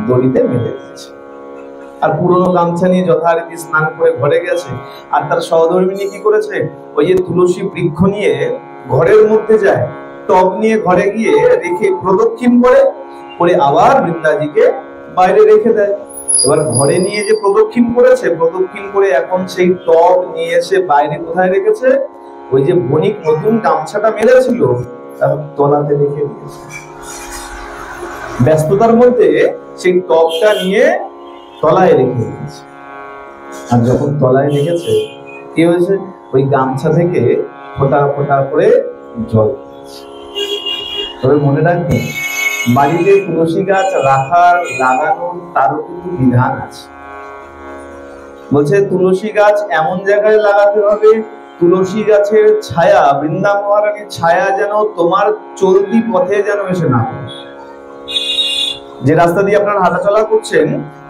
দড়িতে মেলে দিয়েছে। আর পুরনো গামছা নিয়ে যথারীতি স্নান করে ঘরে গেছে। আর তার সহধর্মিনী কি করেছে, ওই যে তুলসী বৃক্ষ নিয়ে ঘরের মধ্যে যায়, টব নিয়ে ঘরে গিয়ে রেখে প্রদক্ষিণ করে আবার বৃন্দাজিকে বাইরে রেখে দেয়। এবার ঘরে নিয়ে যে প্রদক্ষিণ করেছে, প্রদক্ষিণ করে এখন সেই টব নিয়ে এসে বাইরে কোথায় রেখেছে, ওই যে বণিক নতুন গামছাটা মেলেছিল তার তলাতে রেখে দিয়েছে। ব্যস্ততার মধ্যে সেই টবটা নিয়ে তলায় রেখে দিয়েছে। আর যখন তলায় রেখেছে, কি হয়েছে, ওই গামছা থেকে ফোঁটা ফোঁটা করে জল। তবে মনে রাখবেন, বাড়িতে তুলসী গাছ রাখার লাগানোর তারও কিন্তু বিধান আছে। বলছে তুলসী গাছ এমন জায়গায় লাগাতে হবে, তুলসী গাছের ছায়া, বৃন্দা মহারানীর ছায়া যেন তোমার চলতি পথে যেন এসে না পড়ে। যে রাস্তা দিয়ে আপনার হাঁটাচলা করছেন,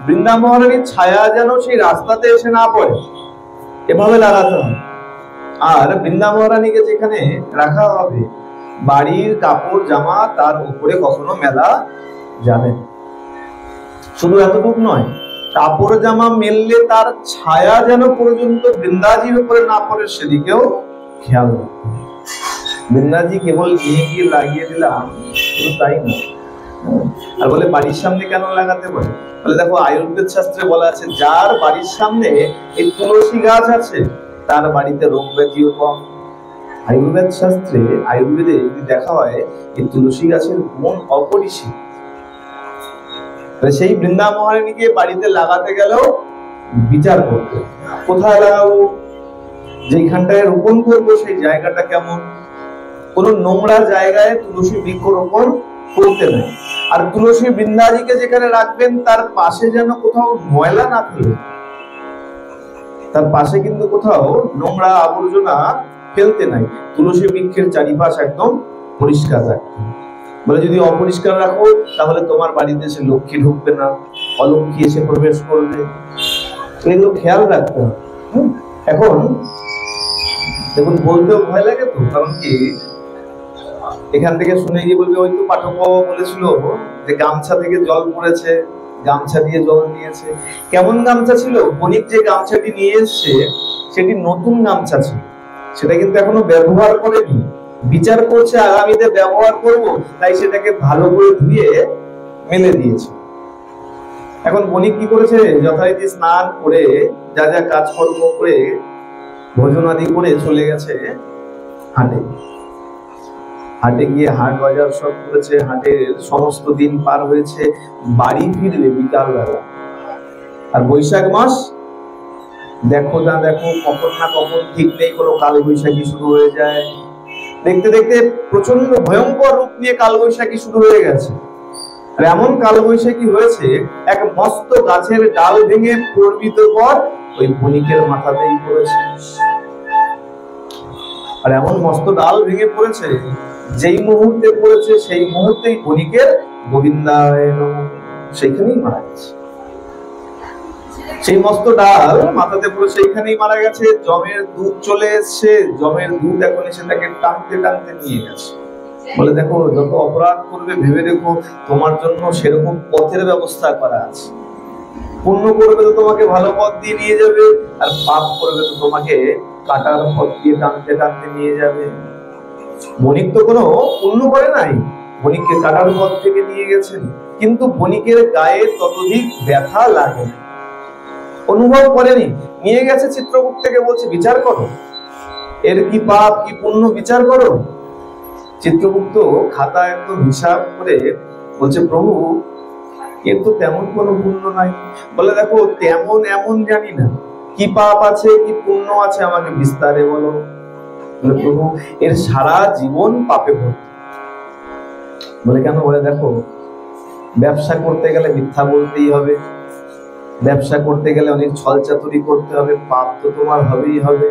বৃন্দা মহারানীর ছায়া যেন সেই রাস্তাতে এসে না পড়ে, এভাবে লাগাতে হবে। আর বৃন্দা মহারানীকে যেখানে রাখা হবে বাড়ির কাপড় জামা তার উপরে কখনো মেলা যাবে না। শুধু এতটুকু নয়, কাপড় জামা মেললে তার ছায়া যেন পর্যন্ত বৃন্দাজির উপরে না পড়ে সেদিকেও খেয়াল রাখতে হবে। বৃন্দাজি কেবল নিয়ে গিয়ে লাগিয়ে দিলাম শুধু তাই না। আর বলে বাড়ির সামনে কেন লাগাতে বলে? বলে দেখো আয়ুর্বেদ শাস্ত্রে বলা আছে যার বাড়ির সামনে এই তুলসী গাছ আছে তার বাড়িতে রোগ ব্যাধিও কম। আয়ুর্বেদ শাস্ত্রে, আয়ুর্বেদে যদি দেখা হয় এই তুলসী গাছের গুণ অপরিসীম। সেই বৃন্দা মহারানীকে বাড়িতে লাগাতে গেলেও বিচার করতে, কোথায় লাগাবো, যেখানটায় রোপণ করবো সেই জায়গাটা কেমন। কোন নোংরা জায়গায় তুলসী বৃক্ষ রোপণ করতে নাই। আর তুলসী বৃন্দাজিকে যেখানে রাখবেন তার পাশে যেন কোথাও ময়লা না ফেলে, তার পাশে কিন্তু কোথাও নোংরা আবর্জনা ফেলতে নাই। তুলসী বৃক্ষের চারিপাশ একদম পরিষ্কার রাখতে। বলে যদি অপরিষ্কার রাখো তাহলে তোমার বাড়িতে এসে লক্ষ্মী ঢুকবে না, অলক্ষ্মী এসে প্রবেশ করবে। এগুলো খেয়াল রাখতে হবে। এখন দেখুন বলতেও ভয় লাগে তো, কারণ কি এখান থেকে শুনে গিয়ে বলবে ওই তো পাঠক বাবা বলেছিল যে গামছা থেকে জল পড়েছে, গামছা দিয়ে জল দিয়েছে। কেমন গামছা ছিল? বণিক যে গামছাটি নিয়ে এসছে সেটি নতুন গামছা ছিল, সেটা কিন্তু এখনো ব্যবহার করেনি। বিচার করছে আগামীতে ব্যবহার করব, তাই সেটাকে ভালো করে ধুয়ে মেলে দিয়েছে। এখন বণিক কি করেছে? যথারীতি স্নান করে যা যা কাজকর্ম করে ভোজন আদি করে চলে গেছে হাটে। হাটে গিয়ে হাট বাজার সব করেছে, হাটের সমস্ত দিন পার হয়েছে, বাড়ি ফিরবে বিকাল বেলা। আর বৈশাখ মাস দেখো না দেখো, কখন না কখন ঠিক নেই, কোনো কাল বৈশাখী শুরু হয়ে যায়। দেখতে দেখতে প্রচন্ড ভয়ঙ্কর রূপ নিয়ে কাল বৈশাখী শুরু হয়ে গেছে। আর এমন কাল বৈশাখী হয়েছে এক মস্ত গাছের ডাল ভেঙে পড়বিত পর ওই বণিকের মাথাতেই পড়েছে। আর এমন মস্ত ডাল ভেঙে পড়েছে, যেই মুহূর্তে পড়েছে সেই মুহূর্তেই বণিকের গোবিন্দায় নমঃ সেইখানেই মারা গেছে। সেই মস্ত ডাল মাথাতে পড়ে সেইখানেই মারা গেছে। জমের দুধ চলে এসছে, জমের দুধ এখন এসে তাকে টানতে টানতে নিয়ে গেছে। বলে দেখো যত অপরাধ করবে ভেবে দেখো তোমার জন্য সেরকম পথের ব্যবস্থা করা আছে। পুণ্য করবে তো তোমাকে ভালো পথ দিয়ে নিয়ে যাবে, আর পাপ করবে তো তোমাকে কাটার পথ দিয়ে টানতে টানতে নিয়ে যাবে। বণিক তো কোনো পুণ্য করে নাই, বণিককে কাটার পথ থেকে নিয়ে গেছেন, কিন্তু বণিকের গায়ে ততোধিক ব্যথা লাগে না, অনুভব করেনি। নিয়ে গেছে চিত্রগুপ্ত থেকে, বলছে বিচার করো এর কি পাপ কি পুণ্য বিচার করো। চিত্রগুপ্ত খাতা একদম হিসাব করে বলছে প্রভু এর তো তেমন কোনো পুণ্য নাই। বলে দেখো তেমন এমন জানি না, কি পাপ আছে কি পুণ্য আছে আমাকে বিস্তারে বলো। প্রভু এর সারা জীবন পাপে ভর্তি। বলে কেন? বলে দেখো ব্যবসা করতে গেলে মিথ্যা বলতেই হবে, ব্যবসা করতে গেলে অনেক ছলচাতুরি করতে হবে, পাপ তো তোমার হবেই হবে।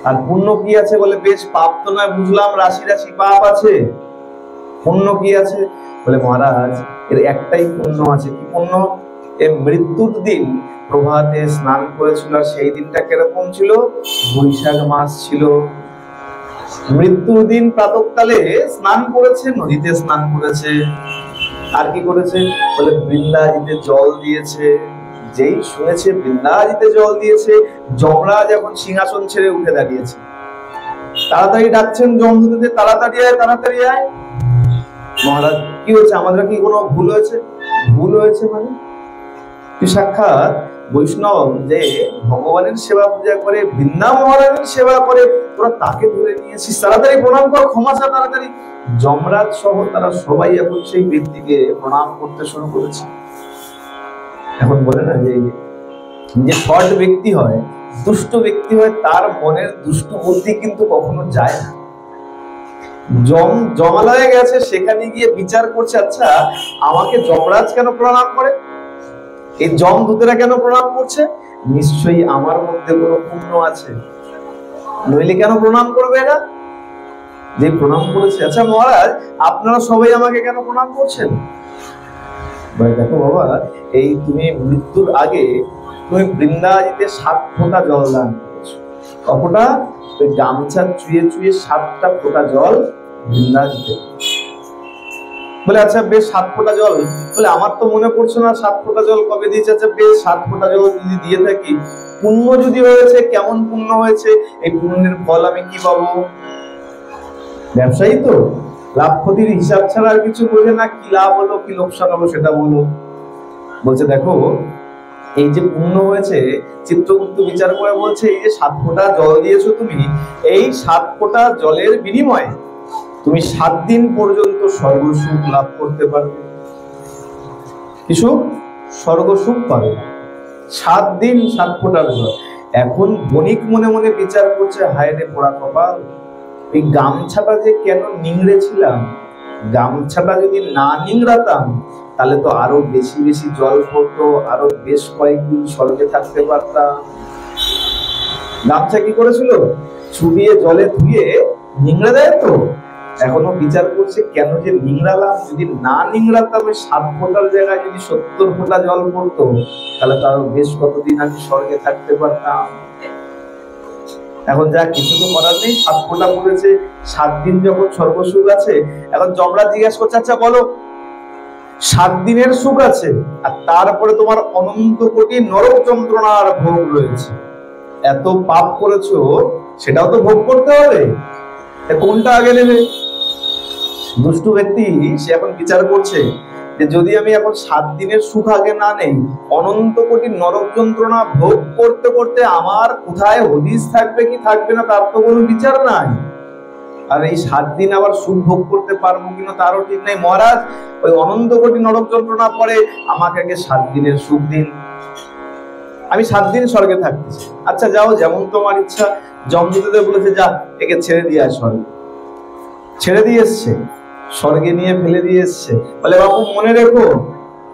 আর পুণ্য কি আছে? বলে বেশ পাপ তো নয় বুঝলাম, রাশি রাশি পাপ আছে, পুণ্য কি আছে? বলে মহারাজ এর একটাই পুণ্য আছে। কি পুণ্য? এর মৃত্যুর দিন প্রভাতে স্নান করেছিল, আর সেই দিনটা কিরকম ছিল? বৈশাখ মাস ছিল। মৃত্যুর দিন প্রাতঃকালে স্নান করেছে, নদীতে স্নান করেছে। আর কি করেছে? বলে বৃন্দাজিতে জল দিয়েছে। যেই শুনেছে বৃন্দাজিতে জল দিয়েছে, যমরাজ এখন সিংহাসন ছেড়ে উঠে দাঁড়িয়েছে, তাড়াতাড়ি ডাকছেন যমদূতদের, তাড়াতাড়ি আয় তাড়াতাড়ি আয়। মহারাজ কি হয়েছে? আমাদের কি কোনো ভুল হয়েছে? ভুল হয়েছে মানে সাক্ষাৎ বৈষ্ণব যে ভগবানের সেবা পূজা করে, বৃন্দা মহারাজের সেবা করে, তোরা তাকে ধরে নিয়েছিস, তাড়াতাড়ি প্রণাম কর, ক্ষমা চা তাড়াতাড়ি। যমরাজ সহ তারা সবাই এখন সেই ব্যক্তিকে প্রণাম করতে শুরু করেছে। এখন বলে না যে সৎ ব্যক্তি হয়, দুষ্ট ব্যক্তি হয়, তার মনের দুষ্ট বুদ্ধি কিন্তু কখনো যায় না। জমালয়ে গেছে, সেখানে গিয়ে বিচার করছে, আচ্ছা আমাকে যমরাজ কেন প্রণাম করে, এই যমদূতেরা কেন প্রণাম করছে? নিশ্চয়ই আমার মধ্যে কোনো পুণ্য আছে, নইলে কেন প্রণাম করবে এরা? যে প্রণাম করেছে। আচ্ছা মহারাজ আপনারা সবাই আমাকে কেন প্রণাম করছেন? দেখো বাবা, এই তুমি মৃত্যুর আগে তুমি বৃন্দাজিতে 7 ফোঁটা জল দান করেছো। কতটা? ওই গামছা চুয়ে চুয়ে 7টা ফোঁটা জল বৃন্দাজিতে। বলে আচ্ছা বেশ 7 ফোঁটা জল, বলে আমার তো মনে পড়ছে না 7 ফোঁটা জল কবে দিয়েছে। আচ্ছা বেশ 7 ফোঁটা জল যদি দিয়ে থাকি, পুণ্য যদি হয়েছে, কেমন পুণ্য হয়েছে, এই পুণ্যের ফল আমি কি পাবো? ব্যবসায়ী তো লাভ ক্ষতির হিসাব ছাড়া আর কিছু বোঝে না, কি লাভ হলো কি লোকসান হলো সেটা বলো। বলছে দেখো এই যে পুণ্য হয়েছে, চিত্রগুপ্ত বিচার করে বলছে এই যে 7 ফোঁটা জল দিয়েছো তুমি, এই 7 ফোঁটা জলের বিনিময়ে তুমি 7 দিন পর্যন্ত স্বর্গসুখ লাভ করতে পারবে। কি সুখ? স্বর্গসুখ পাবে 7 দিন 7 ফোঁটার জল। এখন বণিক মনে মনে বিচার করছে, হায় রে পোড়া কপাল, এই গামছাটা যে কেন নিংড়েছিলাম, গামছাটা যদি না নিংড়াতাম তাহলে তো আরো বেশি বেশি জল পড়তো, আরো বেশ কয়েকদিন স্বর্গে থাকতে পারতাম। গামছা কি করেছিল? চুবিয়ে জলে ধুয়ে নিংড়ে দেয় তো। এখনো বিচার করছে কেন যে নিংড়ালাম, যদি না নিংড়াতাম 7 ফোঁটার জায়গায় যদি 70 ফোঁটা জল পড়তো তাহলে তো আরো বেশ কতদিন আমি স্বর্গে থাকতে পারতাম। এখন যা কিছু তো করার নেই, 7 ফোঁটা পড়েছে, 7 দিন যখন স্বর্গসুখ আছে। এখন যমরাজ জিজ্ঞাসা করছে, আচ্ছা বলো 7 দিনের সুখ আছে আর তারপরে তোমার অনন্ত কোটি নরক যন্ত্রণার ভোগ রয়েছে, এত পাপ করেছো সেটাও তো ভোগ করতে হবে, কোনটা আগে নেবে? দুষ্টু ব্যক্তি সে এখন বিচার করছে যে যদি আমি এখন 7 দিনের সুখ আগে না নেই, অনন্ত কোটি নরক যন্ত্রণা ভোগ করতে করতে আমার কোথায় হদিস থাকবে কি থাকবে না তার তো কোনো বিচার নাই। আর এই 7 দিন আবার সুখ ভোগ করতে পারবো কিনা তারও ঠিক নাই। মহারাজ ওই অনন্ত কোটি নরক যন্ত্রণা পরে আমাকে আগে 7 দিনের সুখ দিন, আমি 7 দিন স্বর্গে থাকতেছি। আচ্ছা যাও, যেমন তোমার ইচ্ছা। যমদূতদের বলেছে যা একে ছেড়ে দিয়ে আয় স্বর্গে। ছেড়ে দিয়ে এসছে, স্বর্গে নিয়ে ফেলে দিয়ে এসছে। বলে বাবু মনে রেখো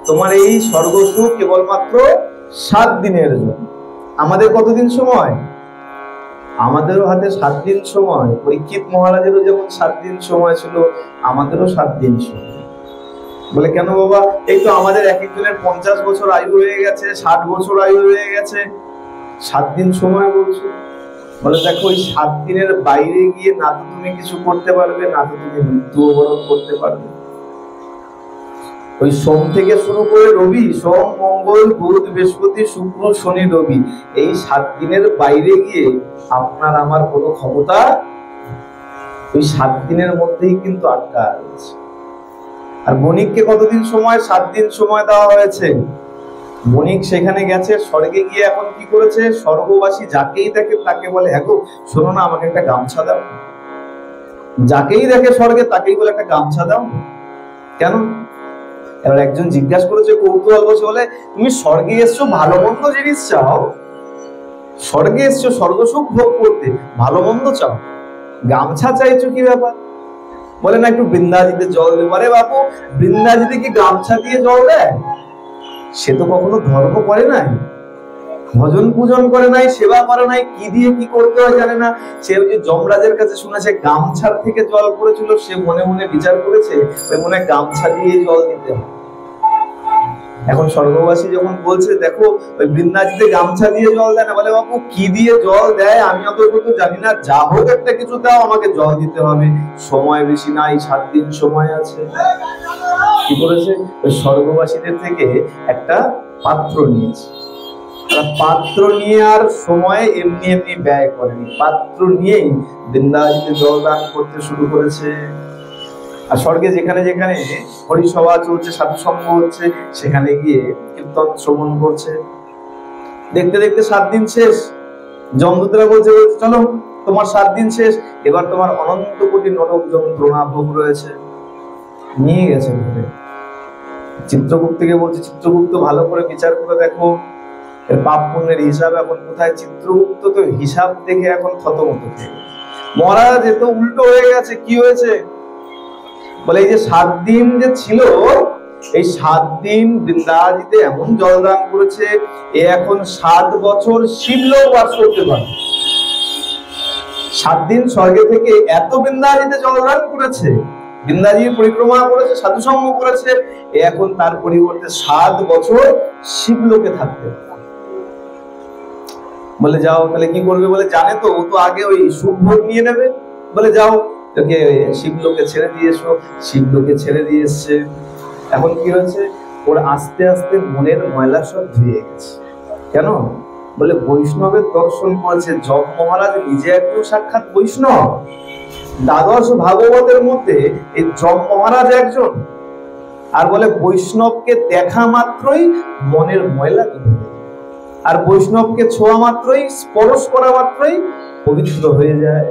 তোমার এই স্বর্গ সুখ কেবলমাত্র 7 দিনের জন্য। আমাদের কতদিন সময়? আমাদেরও হাতে 7 দিন সময়। পরীক্ষিত মহারাজেরও যেমন 7 দিন সময় ছিল, আমাদেরও 7 দিন সময়। বলে কেন বাবা? এই তো আমাদের এক একজনের 50 বছর আয়ু হয়ে গেছে, 60 বছর আয়ু হয়ে গেছে, 7 দিন সময় বলছো। বলে দেখো ওই 7 দিনের বাইরে গিয়ে না তো তুমি কিছু করতে পারবে, না তো তুমি মৃত্যুবরণ করতে পারবে। ওই সোম থেকে শুরু করে রবি, সোম মঙ্গল বুধ বৃহস্পতি শুক্র শনি রবি, এই 7 দিনের বাইরে গিয়ে আপনার আমার কোনো ক্ষমতা, ওই 7 দিনের মধ্যেই কিন্তু আটকা আছে। আর বণিককে কতদিন সময়? 7 দিন সময় দেওয়া হয়েছে। বণিক সেখানে গেছে, স্বর্গে গিয়ে এখন কি করেছে? স্বর্গবাসী যাকেই দেখে তাকে বলে হ্যাঁ গো শোনো না আমাকে একটা গামছা দাও। যাকেই দেখে স্বর্গে তাকেই বলে একটা গামছা দাও। কেন? এবার একজন জিজ্ঞাসা করেছে কৌতূহল বসে, বলে তুমি স্বর্গে এসছো ভালো মন্দ জিনিস চাও, স্বর্গে এসছো স্বর্গ সুখ ভোগ করতে, ভালো মন্দ চাও, গামছা চাইছো কি ব্যাপার? বলে না একটু বৃন্দাজিতে জল দেবো। আরে বাপু বৃন্দাজিতে কি গামছা দিয়ে জল দেয়? সে তো কখনো ধর্ম করে নাই, ভজন পূজন করে নাই, সেবা করে নাই, কি দিয়ে কি করতে হয় জানে না। সে ওই যে যমরাজের কাছে শুনেছে গামছার থেকে জল পড়েছিল, সে মনে মনে বিচার করেছে ওই মনে গামছা দিয়ে জল দিতে হয়। এখন স্বর্গবাসী যখন বলছে দেখো ওই বৃন্দাজিতে গামছা দিয়ে জল দেয় না, বলে বাপু কি দিয়ে জল দেয় আমি অত তো জানি না, যা হোক একটা কিছু দাও আমাকে জল দিতে হবে, সময় বেশি নাই, 7 দিন সময় আছে। কি করেছে? ওই স্বর্গবাসীদের থেকে একটা পাত্র নিয়েছে। পাত্র নিয়ে আর সময় এমনি এমনি ব্যয় করেনি, পাত্র নিয়েই বৃন্দাজিতে জল দান করতে শুরু করেছে। আর স্বর্গে যেখানে যেখানে হরিসভা চলছে, সাধু সঙ্গ হচ্ছে, সেখানে গিয়ে কীর্তন শ্রবণ করছে। দেখতে দেখতে 7 দিন শেষ। যমদূতরা বলছে চলো তোমার 7 দিন শেষ, এবার তোমার অনন্ত কোটি নরক যন্ত্রণা ভোগ রয়েছে। নিয়ে গেছে ঘুরে। চিত্রগুপ্তকে বলছে চিত্রগুপ্ত ভালো করে বিচার করে দেখো এর পাপ পুণ্যের হিসাব এখন কোথায়। চিত্রগুপ্ত তো হিসাব দেখে এখন থতমত খেয়ে গেছে। মহারাজ এ তো উল্টো হয়ে গেছে। কি হয়েছে? বলে এই যে 7 দিন যে ছিল, এই 7 দিন বৃন্দাজিতে এমন জলদান করেছে, এ এখন 7 বছর শিবলোক বাস করতে পারে। 7 দিন স্বর্গে থেকে এত বৃন্দাজিতে জলদান করেছে, বৃন্দাজির পরিক্রমা করেছে, সাধু সঙ্গ করেছে, এ এখন তার পরিবর্তে 7 বছর শিবলোকে থাকতে পারে। বলে যাও, তাহলে কি করবে? বলে জানে তো, ও তো আগে ওই সুখ ভোগ নিয়ে নেবে। বলে যাও, তোকে শিবলোকে ছেড়ে দিয়ে এসো। শিবলোকে ছেড়ে দিয়ে এসছে। এখন কি হয়েছে? ওর আস্তে আস্তে মনের ময়লা সব ধুয়ে গেছে। কেন? বলে বৈষ্ণবের দর্শন করেছে। যম মহারাজ নিজে একজন সাক্ষাৎ বৈষ্ণব। দ্বাদশ ভাগবতের মধ্যে এই যম মহারাজ একজন। আর বলে বৈষ্ণবকে দেখা মাত্রই মনের ময়লা ধুয়ে যায়, আর বৈষ্ণবকে ছোঁয়া মাত্রই, স্পর্শ করা মাত্রই পবিত্র হয়ে যায়।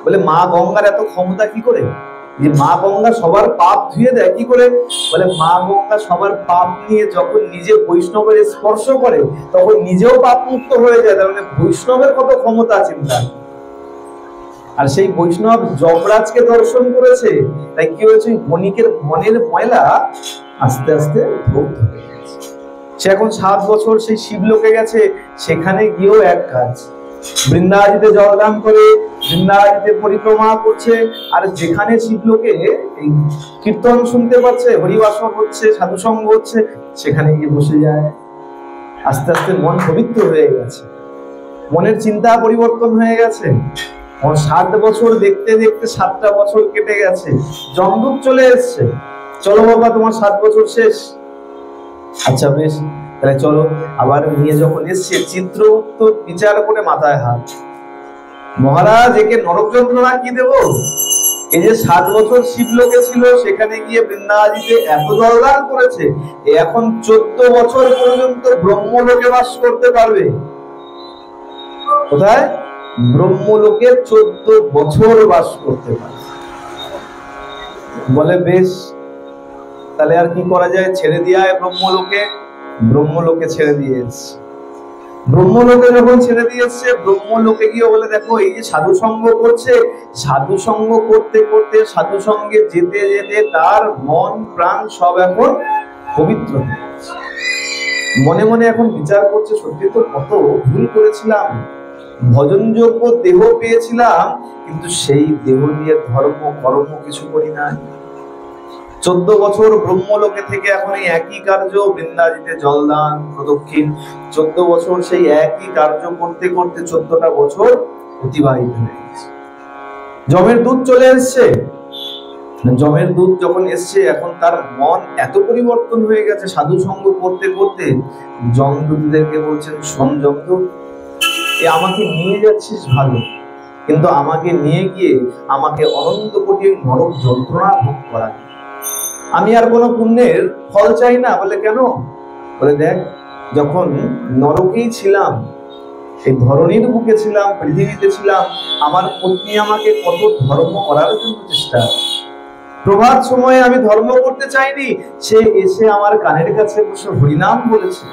বলে মা গঙ্গার এত ক্ষমতা কি করে যে মা গঙ্গা সবার পাপ ধুয়ে দেয়? কি করে? বলে মা গঙ্গা সবার পাপ নিয়ে যখন নিজে বৈষ্ণবের স্পর্শ করে তখন নিজেও পাপ মুক্ত হয়ে যায়। তার মানে বৈষ্ণবের কত ক্ষমতা চিন্তা। আর সেই বৈষ্ণব যমরাজকে দর্শন করেছে, তাই কি হয়েছে? বণিকের মনের ময়লা আস্তে আস্তে ধৌত হয়ে গেছে। সে এখন 7 বছর সেই শিবলোকে গেছে। সেখানে গিয়েও এক কাজ, বৃন্দাজিতে জলদান করে বৃন্দাজিতে পরিক্রমা করছে। আর যেখানে শিবলোকে এই কীর্তন শুনতে পাচ্ছে, হরিবাসন হচ্ছে, সাধুসঙ্গ হচ্ছে, সেখানে গিয়ে বসে যায়। আস্তে আস্তে মন পবিত্র হয়ে গেছে, মনের চিন্তা পরিবর্তন হয়ে গেছে। 7 বছর দেখতে দেখতে 7টা বছর কেটে গেছে। যমদূত চলে এসছে, চলো বাবা তোমার 7 বছর শেষ। আচ্ছা বেশ, তাহলে চলো। আবার নিয়ে যখন এসছে, চিত্রগুপ্ত বিচার করে মাথায় হাত, মহারাজ একে নরক যন্ত্রণা কি দেব? এই যে 7 বছর শিবলোকে ছিল, সেখানে গিয়ে বৃন্দাজিতে এত জলদান করেছে, এখন 14 বছর পর্যন্ত ব্রহ্মলোকে বাস করতে পারবে। কোথায়? ব্রহ্মলোকে 14 বছর বাস করতে পারবে। বলে বেশ, তাহলে আর কি করা যায়? ছেড়ে দিয়ে আয় ব্রহ্মলোকে। ব্রহ্মলোকে ছেড়ে দিয়ে এসছে। ব্রহ্মলোকে যখন ছেড়ে দিয়ে এসছে, ব্রহ্মলোকে গিয়ে বলে দেখো এই যে সাধু সঙ্গ করছে, সাধু সঙ্গ করতে করতে, সাধু সঙ্গে যেতে যেতে তার মন প্রাণ সব এখন পবিত্র হয়ে গেছে। মনে মনে এখন বিচার করছে, সত্যি তো কত ভুল করেছিলাম, ভজনযোগ্য দেহ পেয়েছিলাম, কিন্তু সেই দেহ দিয়ে ধর্ম কর্ম কিছু করি নাই। 14 বছর ব্রহ্মলোকে থেকে এখন এই একই কার্য, বৃন্দাজিতে জলদান প্রদক্ষিণ। 14 বছর সেই একই কার্য করতে করতে 14টা বছর অতিবাহিত হয়ে গেছে। যমের দূত চলে এসছে। যমের দূত যখন এসছে, এখন তার মন এত পরিবর্তন হয়ে গেছে সাধু সঙ্গ করতে করতে। যমদূতদেরকে বলছেন, শোন যমদূত, আমাকে নিয়ে যাচ্ছিস ভালো, কিন্তু আমাকে নিয়ে গিয়ে আমাকে অনন্ত কোটি নরক যন্ত্রণা ভোগ করা। আমি আর কোনো পুণ্যের ফল চাই না। বলে কেন? বলে দেখ, যখন নরকেই ছিলাম, সেই ধরণীর বুকে ছিলাম, পৃথিবীতে ছিলাম, আমার পত্নী আমাকে কত ধর্ম করার জন্য চেষ্টা। প্রভাত সময়ে আমি ধর্ম করতে চাইনি, সে এসে আমার কানের কাছে বসে হরিনাম বলেছে।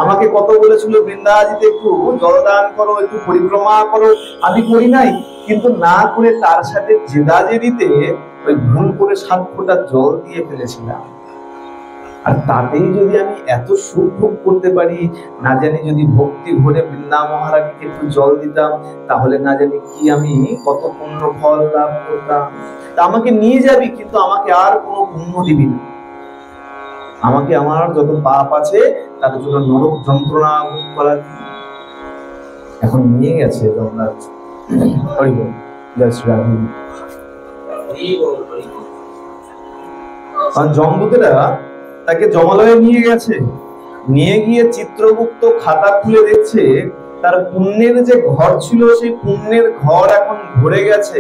আমাকে কত বলেছিল বৃন্দাজিতে একটু জলদান করো, একটু পরিক্রমা করো, আমি করি নাই। কিন্তু না করে তার সাথে জেদাজেদিতে ওই ভুল করে 7 ফোঁটা জল দিয়ে ফেলেছিলাম। আর তাতেই যদি আমি এত সুখ ভোগ করতে পারি, না জানি যদি ভক্তি ভরে বৃন্দা মহারানীকে একটু জল দিতাম, তাহলে না জানি কি আমি কত পুণ্য ফল লাভ করতাম। তা আমাকে নিয়ে যাবি, কিন্তু আমাকে আর কোনো পুণ্য দিবি না। আমাকে আমার যত পাপ আছে তার জন্য নরক যন্ত্রণা ভোগ করার। এখন নিয়ে গেছে যমরাজ। হরি বল, জয় শ্রী রাধে। যমদূতেরা তাকে জমালয়ে নিয়ে গেছে। নিয়ে গিয়ে চিত্রগুপ্ত খাতা খুলে দেখছে, তার পুণ্যের যে ঘর ছিল, সেই পুণ্যের ঘর এখন ভরে গেছে।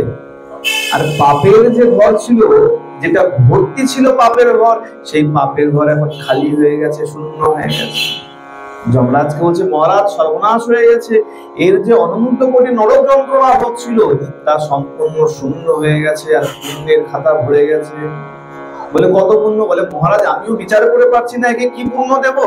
আর পাপের যে ঘর ছিল, যেটা ভর্তি ছিল পাপের ঘর, সেই পাপের ঘর এখন খালি হয়ে গেছে, শূন্য হয়ে গেছে। যমরাজকে বলছে, মহারাজ সর্বনাশ হয়ে গেছে, এর যে অনন্ত কোটি নরক যন্ত্রণা হচ্ছিল তা সম্পূর্ণ শূন্য হয়ে গেছে, আর পুণ্যের খাতা ভরে গেছে। বলে কত পুণ্য? বলে মহারাজ আমিও বিচার করে পারছি না, একে কি পুণ্য দেব,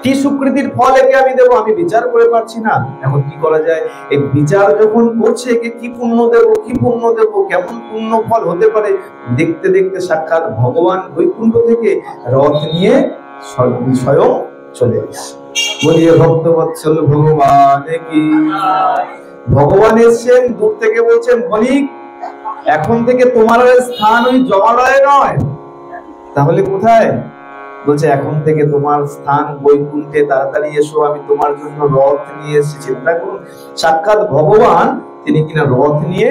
কি সুকৃতির ফল একে আমি দেবো, আমি বিচার করে পারছি না। এখন কি করা যায়? এই বিচার যখন করছে, একে কি পুণ্য দেব, কি পুণ্য দেব, কেমন পুণ্য ফল হতে পারে। দেখতে দেখতে সাক্ষাৎ ভগবান বৈকুণ্ঠ থেকে রথ নিয়ে স্বয়ং চলে এসেছে। বলিয়ে ভক্তবৎসল ভগবান কি। ভগবান এসেছেন, দূর থেকে বলছেন, বণিক এখন থেকে তোমার স্থান ওই জমালয়ে নয়, তাহলে কোথায়? বলছে এখন থেকে তোমার স্থান বৈকুণ্ঠে, তাড়াতাড়ি এসো, আমি তোমার জন্য রথ নিয়ে এসেছি। চিন্তা করুন, সাক্ষাৎ ভগবান তিনি কিনা রথ নিয়ে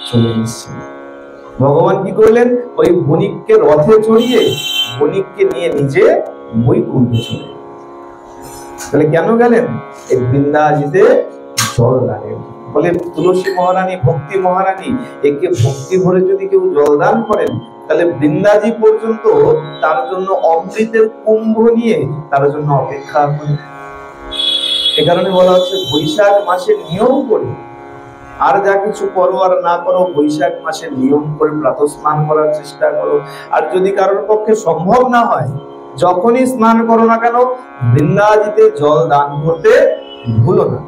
চলে এসেছেন। ভগবান কি করলেন, ওই বণিককে রথে চড়িয়ে বণিককে নিয়ে নিজে বৈকুণ্ঠে চলে। তাহলে কেন গেলেন, এই বৃন্দাজিতে জল দানের। বলে তুলসী মহারানী, ভক্তি মহারানী, একে ভক্তি ভরে যদি কেউ জলদান করেন তাহলে বৃন্দাজি পর্যন্ত তার জন্য অমৃতের কুম্ভ নিয়ে তার জন্য অপেক্ষা করে। এ কারণে বলা হচ্ছে বৈশাখ মাসে নিয়ম করে, আর যা কিছু করো আর না করো, বৈশাখ মাসে নিয়ম করে প্রাতঃ স্নান করার চেষ্টা করো। আর যদি কারোর পক্ষে সম্ভব না হয়, যখনই স্নান করো না কেন, বৃন্দাজিতে জল দান করতে ভুলো না।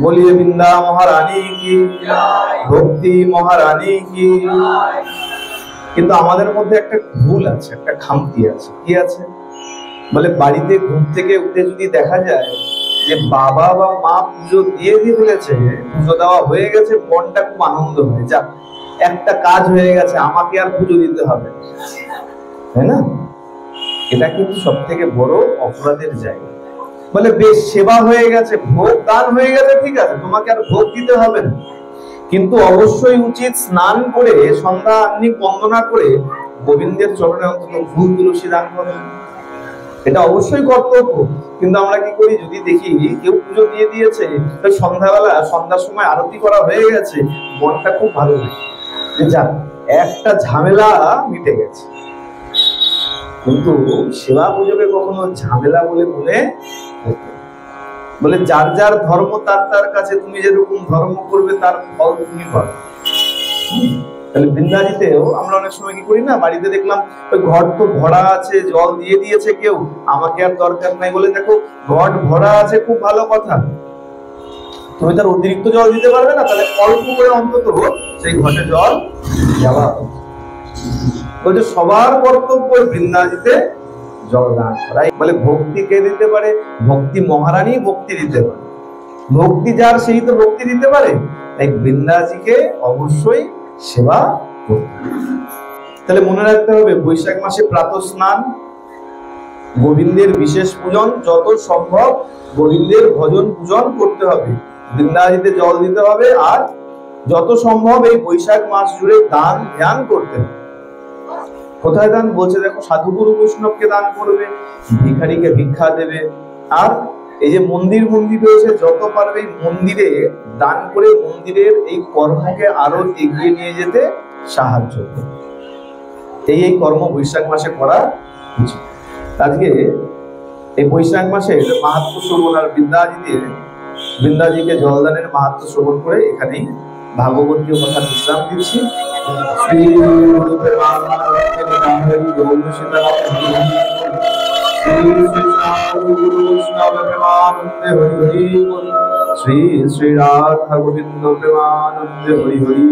বলিয়ে বৃন্দা মহারানী কি, ভক্তি মহারানী কি। কিন্তু আমাদের মধ্যে একটা ভুল আছে, একটা খামতি আছে। কি আছে, বলে বাড়িতে ঘুম থেকে উঠে যদি দেখা যায় যে বাবা বা মা পুজো দিয়ে ফেলেছে, পুজো দেওয়া হয়ে গেছে, মনটা খুব আনন্দ হয়, যাক একটা কাজ হয়ে গেছে, আমাকে আর পুজো দিতে হবে, তাই না? এটা কিন্তু সব থেকে বড় অপরাধের জায়গা। বলে বেশ, সেবা হয়ে গেছে, ভোগ দান হয়ে গেছে, ঠিক আছে, তোমাকে আর ভোগ দিতে হবে না, কিন্তু অবশ্যই উচিত স্নান করে সন্ধ্যা আহ্নিক বন্দনা করে গোবিন্দের চরণে অন্তত ফুল তুলসী দান করবেন। এটা অবশ্যই কর্তব্য। কিন্তু আমরা কি করি, যদি দেখি কেউ পুজো দিয়ে দিয়েছে, সন্ধ্যাবেলা সন্ধ্যার সময় আরতি করা হয়ে গেছে, মনটা খুব ভালো লাগে, যাক একটা ঝামেলা মিটে গেছে। কিন্তু সেবা পুজোকে কখনো ঝামেলা বলে মনে বলে যার যার ধর্ম তার তার কাছে, তুমি যেরকম ধর্ম করবে তার ফল তুমি পাবে। তাহলে বৃন্দাজিতেও আমরা অনেক সময় কি করি না, বাড়িতে দেখলাম ওই ঘট তো ভরা আছে, জল দিয়ে দিয়েছে কেউ, আমাকে আর দরকার নাই বলে, দেখো ঘট ভরা আছে, খুব ভালো কথা, তুমি তার অতিরিক্ত জল দিতে পারবে না, তাহলে অল্প করে অন্তত সেই ঘটে জল দেওয়া। বলছে সবার কর্তব্য বৃন্দাজিতে জল দান করা। বলে ভক্তি কে দিতে পারে, ভক্তি মহারানী ভক্তি দিতে পারে, ভক্তি যার সেই তো ভক্তি দিতে পারে। তাই বৃন্দাজিকে অবশ্যই সেবা করতে হবে। তাহলে মনে রাখতে হবে, বৈশাখ মাসে প্রাতঃ স্নান, গোবিন্দের বিশেষ পূজন, যত সম্ভব গোবিন্দের ভজন পূজন করতে হবে, বৃন্দাজিতে জল দিতে হবে, আর যত সম্ভব এই বৈশাখ মাস জুড়ে দান ধ্যান করতে হবে। কোথায় দান বলছে, দেখো সাধুগুরু বৈষ্ণবকে দান করবে, ভিখারিকে ভিক্ষা দেবে, আর এই যে মন্দির মন্দির রয়েছে, যত পারবে মন্দিরে দান করে মন্দিরের এই কর্মকে আরো এগিয়ে নিয়ে যেতে সাহায্য করবে। এই কর্ম বৈশাখ মাসে করা উচিত। আজকে এই বৈশাখ মাসের মাহাত্ম্য শ্রবণ আর বৃন্দাজিকে জলদানের মাহাত্ম্য শ্রবণ করে এখানেই ভাগবতীয় কথা বিশ্রাম দিচ্ছি। শ্রী শ্রী শ্রী রাধা গোবিন্দ প্রেমানন্দে হরি হরি।